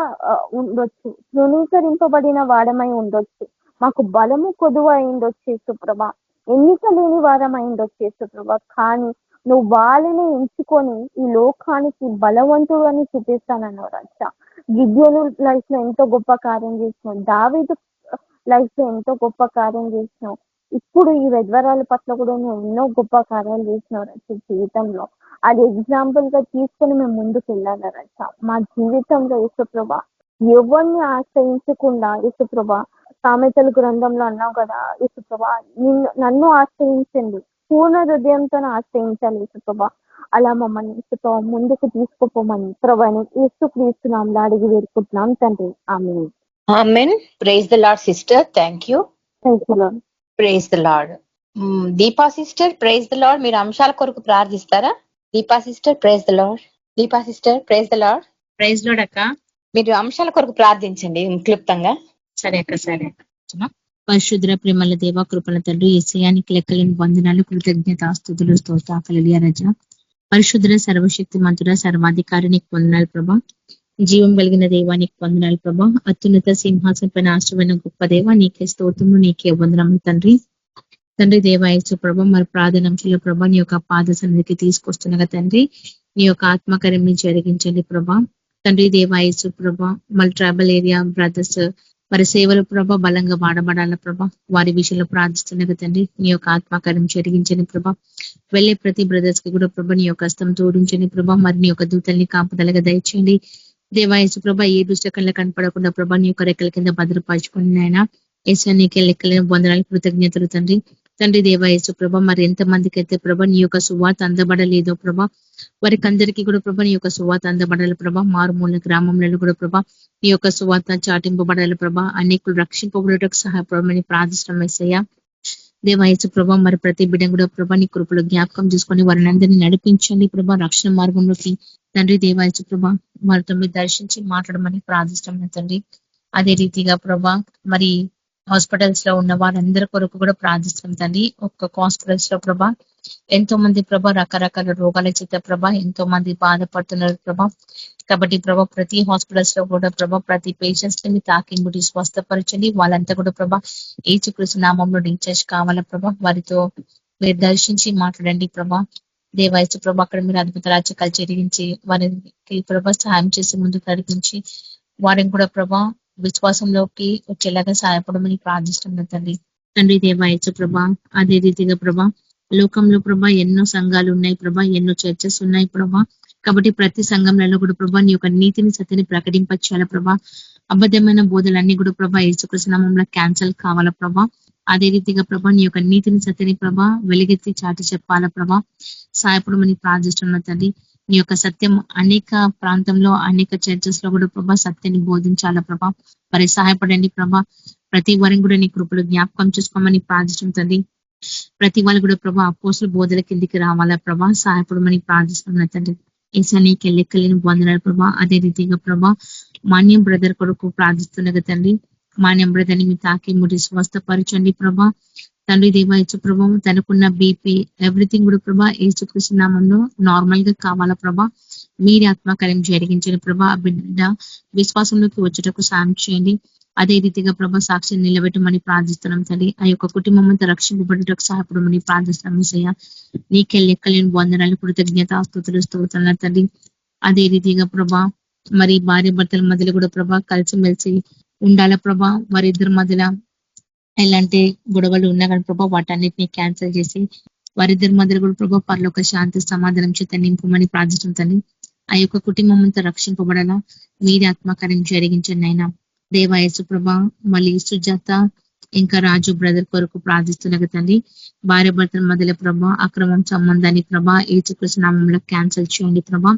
ఉండొచ్చు, తృణీకరింపబడిన వాడమై ఉండొచ్చు, మాకు బలము కొదువు అయిండొచ్చు యేసుప్రభా, ఎన్నిక లేని వారం అయిండొచ్చు యేసుప్రభా, కానీ నువ్వు వాళ్ళని ఎంచుకొని ఈ లోకానికి బలవంతుడు అని చూపిస్తానన్నావు రచ్చ. గిద్యోను లైఫ్ లో ఎంతో గొప్ప కార్యం చేసినావు, దావీదు లైఫ్ లో ఎంతో గొప్ప కార్యం చేసినావు. ఇప్పుడు ఈ వెద్వరాల పట్ల కూడా నువ్వు ఎన్నో గొప్ప కార్యాలు చేసినావు రచ్చ జీవితంలో. అది ఎగ్జాంపుల్ గా తీసుకొని మేము ముందుకు వెళ్ళాలి రచ్చ. మా జీవితంలో యేసుప్రభా ఎవరిని ఆశ్రయించకుండా యేసుప్రభా, సామెతల గ్రంథంలో అన్నావు కదా యేసుప్రభా, నన్ను ఆశ్రయించండి, పూర్ణ హృదయంతో ఆశ్రయించాలి యేసుప్రభా. అలా మమ్మల్ని యేసుప్రభా ముందుకు తీసుకుపోమని ప్రభాని యేసుక్రీస్తు నామములో అడిగి వేడుకుంటున్నాం తండ్రి, ఆమేన్. Amen. Praise the lord sister. Thank you. Thank you lord. Praise the lord. Deepa sister, praise the lord. మీరు అంశాల కొరకు ప్రార్థిస్తారా? Deepa sister, praise the lord. Deepa sister, praise the lord. Praise lord అక్క. మీరు అంశాల కొరకు ప్రార్థించండి క్లుప్తంగా. సరే అక్క, సరే. పరిశుద్ర ప్రేమల దేవ, కృపల తండ్రి, యేసయ్యానికి లెక్కలేని వందనాలు, కృతజ్ఞత, స్తుతులు, స్తోత్ర, హల్లెలూయా రజ. పరిశుద్ర సర్వశక్తి మంతుడ, సర్వాధికారి నీకు వందనాలు ప్రభా. జీవం కలిగిన దేవానికి వందనాలు ప్రభా. అత్యున్నత సింహాసన పైన ఆశ్రమైన గొప్ప దేవ, నీకే స్తోత్రము, నీకే వందనము తండ్రి. తండ్రి దేవాయసు ప్రభ, మరి ప్రార్థనాంశంలో ప్రభా నీ యొక్క పాద సన్నిధికి తీసుకొస్తున్నగా తండ్రి, నీ యొక్క ఆత్మకార్యం నుంచి జరిగించండి ప్రభా. తండ్రి దేవాయసు ప్రభ, మళ్ళీ ట్రైబల్ ఏరియా బ్రదర్స్ మరి సేవల ప్రభ బలంగా వాడబడాల ప్రభా, వారి విషయంలో ప్రార్థిస్తున్నగా తండ్రి, నీ యొక్క ఆత్మకార్యం జరిగించండి ప్రభా. వెళ్ళే ప్రతి బ్రదర్స్ కి కూడా ప్రభ నీ యొక్క హస్తం తోడించండి ప్రభా. మరి నీ యొక్క దూతల్ని కాపుదలగా దయచేయండి దేవాయసు ప్రభ. ఏ దుష్టకంలో కనపడకుండా ప్రభా నీ యొక్క రెక్కల కింద భద్రపరచుకుని ఆయన యేసు నీకే లెక్కలేని వందనాలు, కృతజ్ఞతలు తండ్రి. తండ్రి దేవాయసు ప్రభ, మరి ఎంత మందికి అయితే ప్రభ నీ యొక్క సువార్త అందబడలేదో ప్రభా, వారికి అందరికీ కూడా ప్రభ నీ యొక్క సువార్త అందబడాలి ప్రభా. మారుమూల గ్రామంలో కూడా ప్రభా నీ యొక్క సువార్త చాటింపబడాలి ప్రభా. అనేకులు రక్షింపబడటకు సహాయపడమని ప్రార్థిస్తున్నాం యేసయ్యా. దేవాయసు ప్రభ, మరి ప్రతి బిడ్డ కూడా ప్రభా నీ కృపలో జ్ఞాపకం చేసుకొని వారిని అందరినీ నడిపించండి ప్రభా రక్షణ మార్గంలోకి. తండ్రి దేవాయసు ప్రభ, వారితో మీరు దర్శించి మాట్లాడమని ప్రార్థిస్తున్నాం తండ్రి. అదే రీతిగా ప్రభా మరి హాస్పిటల్స్ లో ఉన్న వారందరి కొరకు కూడా ప్రార్థిస్తాం తండ్రి. ఒక్కొక్క హాస్పిటల్స్ లో ప్రభా ఎంతో మంది ప్రభా రకరకాల రోగాల చేత ప్రభా ఎంతో మంది బాధపడుతున్నారు ప్రభా. కాబట్టి ప్రభా ప్రతి హాస్పిటల్స్ లో కూడా ప్రభా ప్రతి పేషెంట్స్ ని తాకింగుడి స్వస్థపరచండి. వాళ్ళంతా కూడా ప్రభా యేసుక్రీస్తు నామంలో డిశ్చార్జ్ కావాలా ప్రభా. వారితో మీరు దర్శించి మాట్లాడండి ప్రభా. దేవాయసు ప్రభా అక్కడ మీరు అద్భుత రాజ్యకాలు జరిగించి వారికి ప్రభా సహాయం చేసి ముందుకు నడిపించి వారిని కూడా ప్రభా విశ్వాసంలోకి వచ్చేలాగా సహాయపడమని ప్రార్థిస్తున్నాం తండ్రి. తండ్రి దేవాయసు ప్రభా అదే రీతిగా ప్రభా లోకంలో ప్రభా ఎన్నో సంఘాలు ఉన్నాయి ప్రభా, ఎన్నో చర్చెస్ ఉన్నాయి ప్రభా. కాబట్టి ప్రతి సంఘంలో కూడా ప్రభా నీ యొక్క నీతిని సత్యని ప్రకటింపచేయాల ప్రభా. అబద్ధమైన బోధలన్నీ కూడా ప్రభా యేసుక్రీస్తు నామములో క్యాన్సల్ కావాలా ప్రభా. అదే రీతిగా ప్రభా నీ యొక్క నీతిని సత్యని ప్రభా వెలుగెత్తి చాటి చెప్పాలా ప్రభా సహాయపడమని ప్రార్థిస్తున్న తండ్రి నీ యొక్క సత్యం అనేక ప్రాంతంలో అనేక చర్చెస్ లో కూడా ప్రభా సత్యాన్ని బోధించాలా ప్రభా మరి సహాయపడండి ప్రభా ప్రతి వారిని కూడా నీ కృపలు జ్ఞాపకం చేసుకోమని ప్రార్థించడం తండ్రి ప్రతి వాళ్ళు కూడా ప్రభా అపోస్తుల బోధల కిందికి రావాలా ప్రభా సహాయపడమని ప్రార్థిస్తున్న తండ్రి ఏసా నీకు లెక్కలేని వందనాలు ప్రభా అదే రీతిగా ప్రభా మాన్యం బ్రదర్ కొరకు ప్రార్థిస్తున్నగా తండ్రి మాన్యం బ్రదర్ని మీ తాకి ముడి స్వస్థపరచండి ప్రభా తండ్రి దేవా యేసు ప్రభా తనకున్న బీపీ ఎవ్రీథింగ్ కూడా ప్రభా యేసుక్రీస్తు నామంలో నార్మల్ గా కావాలా ప్రభా మీరే ఆత్మకార్యం జరిగించండి ప్రభా ఆ బిడ్డ విశ్వాసంలోకి వచ్చేటకు సాయం చేయండి అదే రీతిగా ప్రభా సాక్షిని నిలబెట్టమని ప్రార్థిస్తున్నాం తండ్రి ఆ యొక్క కుటుంబం అంతా రక్షింపబడటకు సహాయపడమని ప్రార్థిస్తున్నాం యేసయ్య నీకే లెక్కలేని వందనాలు కృతజ్ఞత స్తుతులు స్తోత్రాలు తండ్రి అదే రీతిగా ప్రభా మరి భార్య భర్తల మధ్యలో కూడా ప్రభా కలిసిమెలిసి ఉండాల ప్రభా వారిద్దరి మధ్యలో ఎలాంటి గొడవలు ఉన్నా కానీ ప్రభా వాటన్నిటిని క్యాన్సిల్ చేసి వారిద్దరి మధ్యలో కూడా ప్రభా పరలోక శాంతి సమాధానం చేత నింపమని ప్రార్థిస్తుంది ఆ యొక్క కుటుంబం అంతా రక్షింపబడాలా మీరే ఆత్మకార్యం జరిగించండి అయినా దేవా యేసు ప్రభా మళ్ళీ సుజాత ఇంకా రాజు బ్రదర్ కొరకు ప్రార్థిస్తున్నగా తండ్రి భార్య భర్తల మధ్యలో ప్రభా అక్రమం సంబంధాన్ని ప్రభా యేసుక్రీస్తు నామంలో క్యాన్సిల్ చేయండి ప్రభా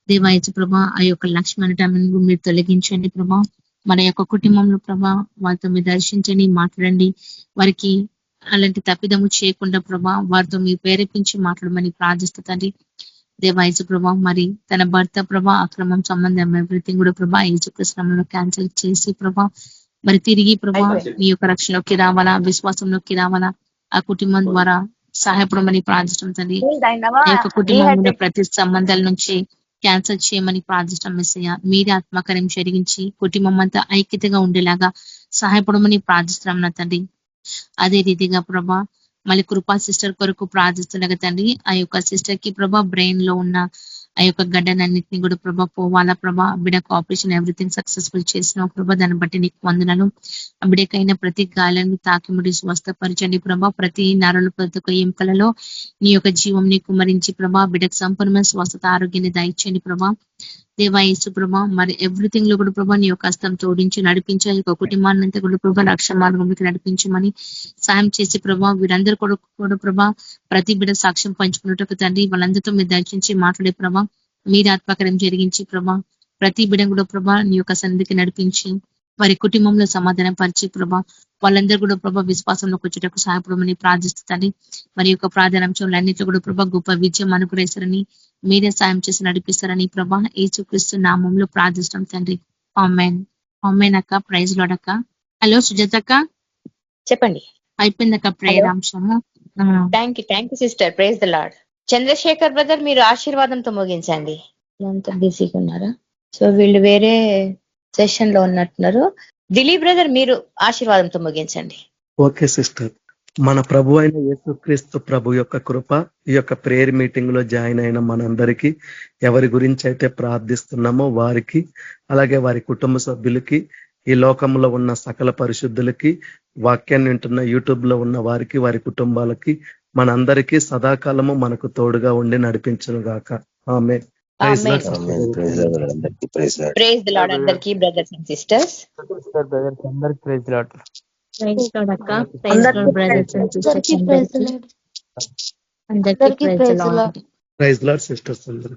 దేవా యేసు ప్రభా ఆ యొక్క లక్ష్మణటను మీరు తొలగించండి ప్రభా మన యొక్క కుటుంబంలో ప్రభా వారితో మీరు దర్శించండి మాట్లాడండి వారికి అలాంటి తప్పిదము చేయకుండా ప్రభా వారితో మీరు ప్రేరేపించి మాట్లాడమని ప్రార్థిస్తుంది దేవా యేసు ప్రభా మరి తన భర్త ప్రభా అక్రమం సంబంధం ఎవ్రీథింగ్ కూడా ప్రభా యేసుక్రీస్తునామంలో క్యాన్సిల్ చేసి ప్రభా మరి తిరిగి ప్రభా మీ యొక్క రక్షణలోకి రావాలా విశ్వాసంలోకి రావాలా ఆ కుటుంబం ద్వారా సహాయపడమని ప్రార్థిస్తుంది ఆ యొక్క కుటుంబంలో ప్రతి సంబంధాల నుంచి క్యాన్సల్ చేయమని ప్రార్థిస్తాం మెస్సయ్య మీరే ఆత్మకార్యం జరిగించి కుటుంబం అంతా ఐక్యతగా ఉండేలాగా సహాయపడమని ప్రార్థిస్తున్నాం నా తండ్రి అదే రీతిగా ప్రభా మళ్ళీ కృపా సిస్టర్ కొరకు ప్రార్థిస్తుండగా తండ్రి ఆ యొక్క సిస్టర్ కి ప్రభా బ్రెయిన్ లో ఉన్న ఆ యొక్క గడ్డనన్నింటినీ కూడా ప్రభా పోవాలా ప్రభా బిడకు ఆపరేషన్ ఎవ్రీథింగ్ సక్సెస్ఫుల్ చేసిన ప్రభా దాన్ని బట్టి నీకు వందనాలు బిడకైన ప్రతి గాయాలను తాకిముడి స్వస్థపరచండి ప్రభా ప్రతి నరలు ప్రతి ఒక్క ఎముకలలో నీ యొక్క జీవం నీ కుమరించి ప్రభా బిడకు సంపూర్ణమైన స్వస్థత ఆరోగ్యాన్ని దయచేయండి ప్రభా దేవా యేసు ప్రభా మరి ఎవ్రీథింగ్ లో కూడా ప్రభా నీ యొక్క హస్తం తోడించి నడిపించాలి ఒక కుటుంబాన్ని అంతా కూడా ప్రభా రక్షణ మార్గంలోకి నడిపించమని సాయం చేసి ప్రభా వీరందరూ కూడా ప్రభా ప్రతి బిడ సాక్ష్యం పంచుకున్నట్టు తండ్రి వాళ్ళందరితో మీరు దర్శించి మాట్లాడే ప్రభా మీరు ఆత్మకార్యం జరిగించి ప్రభా ప్రతి బిడ కూడా ప్రభా నీ యొక్క సన్నిధికి నడిపించి వారి కుటుంబంలో సమాధానం పరిచి ప్రభా వాళ్ళందరూ కూడా ప్రభా విశ్వాసంలోకి వచ్చేటకు సహాయపడమని ప్రార్థిస్తుంది మరి యొక్క ప్రాధాన్యంలో అన్నింటిలో కూడా ప్రభా గొప్ప విజయం అనుగ్రహిస్తారని మీరే సాయం చేసి నడిపిస్తారని ప్రభా యేసుక్రీస్తు నామంలో ప్రార్థిస్తాం తండ్రి ఆమేన్ ఆమేన్ అక్క ప్రైజ్ లార్డ్ అక్క హలో సుజాత అక్క చెప్పండి అయిపోయిందక్క ప్రేయర్ అంశము thank you sister praise the Lord Chandrashekhar brother మీరు ఆశీర్వాదంతో ముగించండి ఎంత బిజీగా ఉన్నారా సో వీళ్ళు వేరే సెషన్ లో ఉన్నట్టున్నారు దిలీప్ బ్రదర్ మీరు ఆశీర్వాదంతో ముగించండి ఓకే సిస్టర్ మన ప్రభు అయిన యేసుక్రీస్తు ప్రభు యొక్క కృప ఈ యొక్క ప్రేయర్ మీటింగ్ లో జాయిన్ అయిన మనందరికీ ఎవరి గురించి అయితే ప్రార్థిస్తున్నామో వారికి అలాగే వారి కుటుంబ సభ్యులకి ఈ లోకంలో ఉన్న సకల పరిశుద్ధులకి వాక్యాన్ని వింటున్న యూట్యూబ్ లో ఉన్న వారికి వారి కుటుంబాలకి మనందరికీ సదాకాలము మనకు తోడుగా ఉండి నడిపించును గాక ఆమె ప్రైజ్ ది లార్డ్ అందరికీ brothers and sisters praise lord అక్క praise lord brothers and sisters అందరికీ praise lord praise lord sisters అందరూ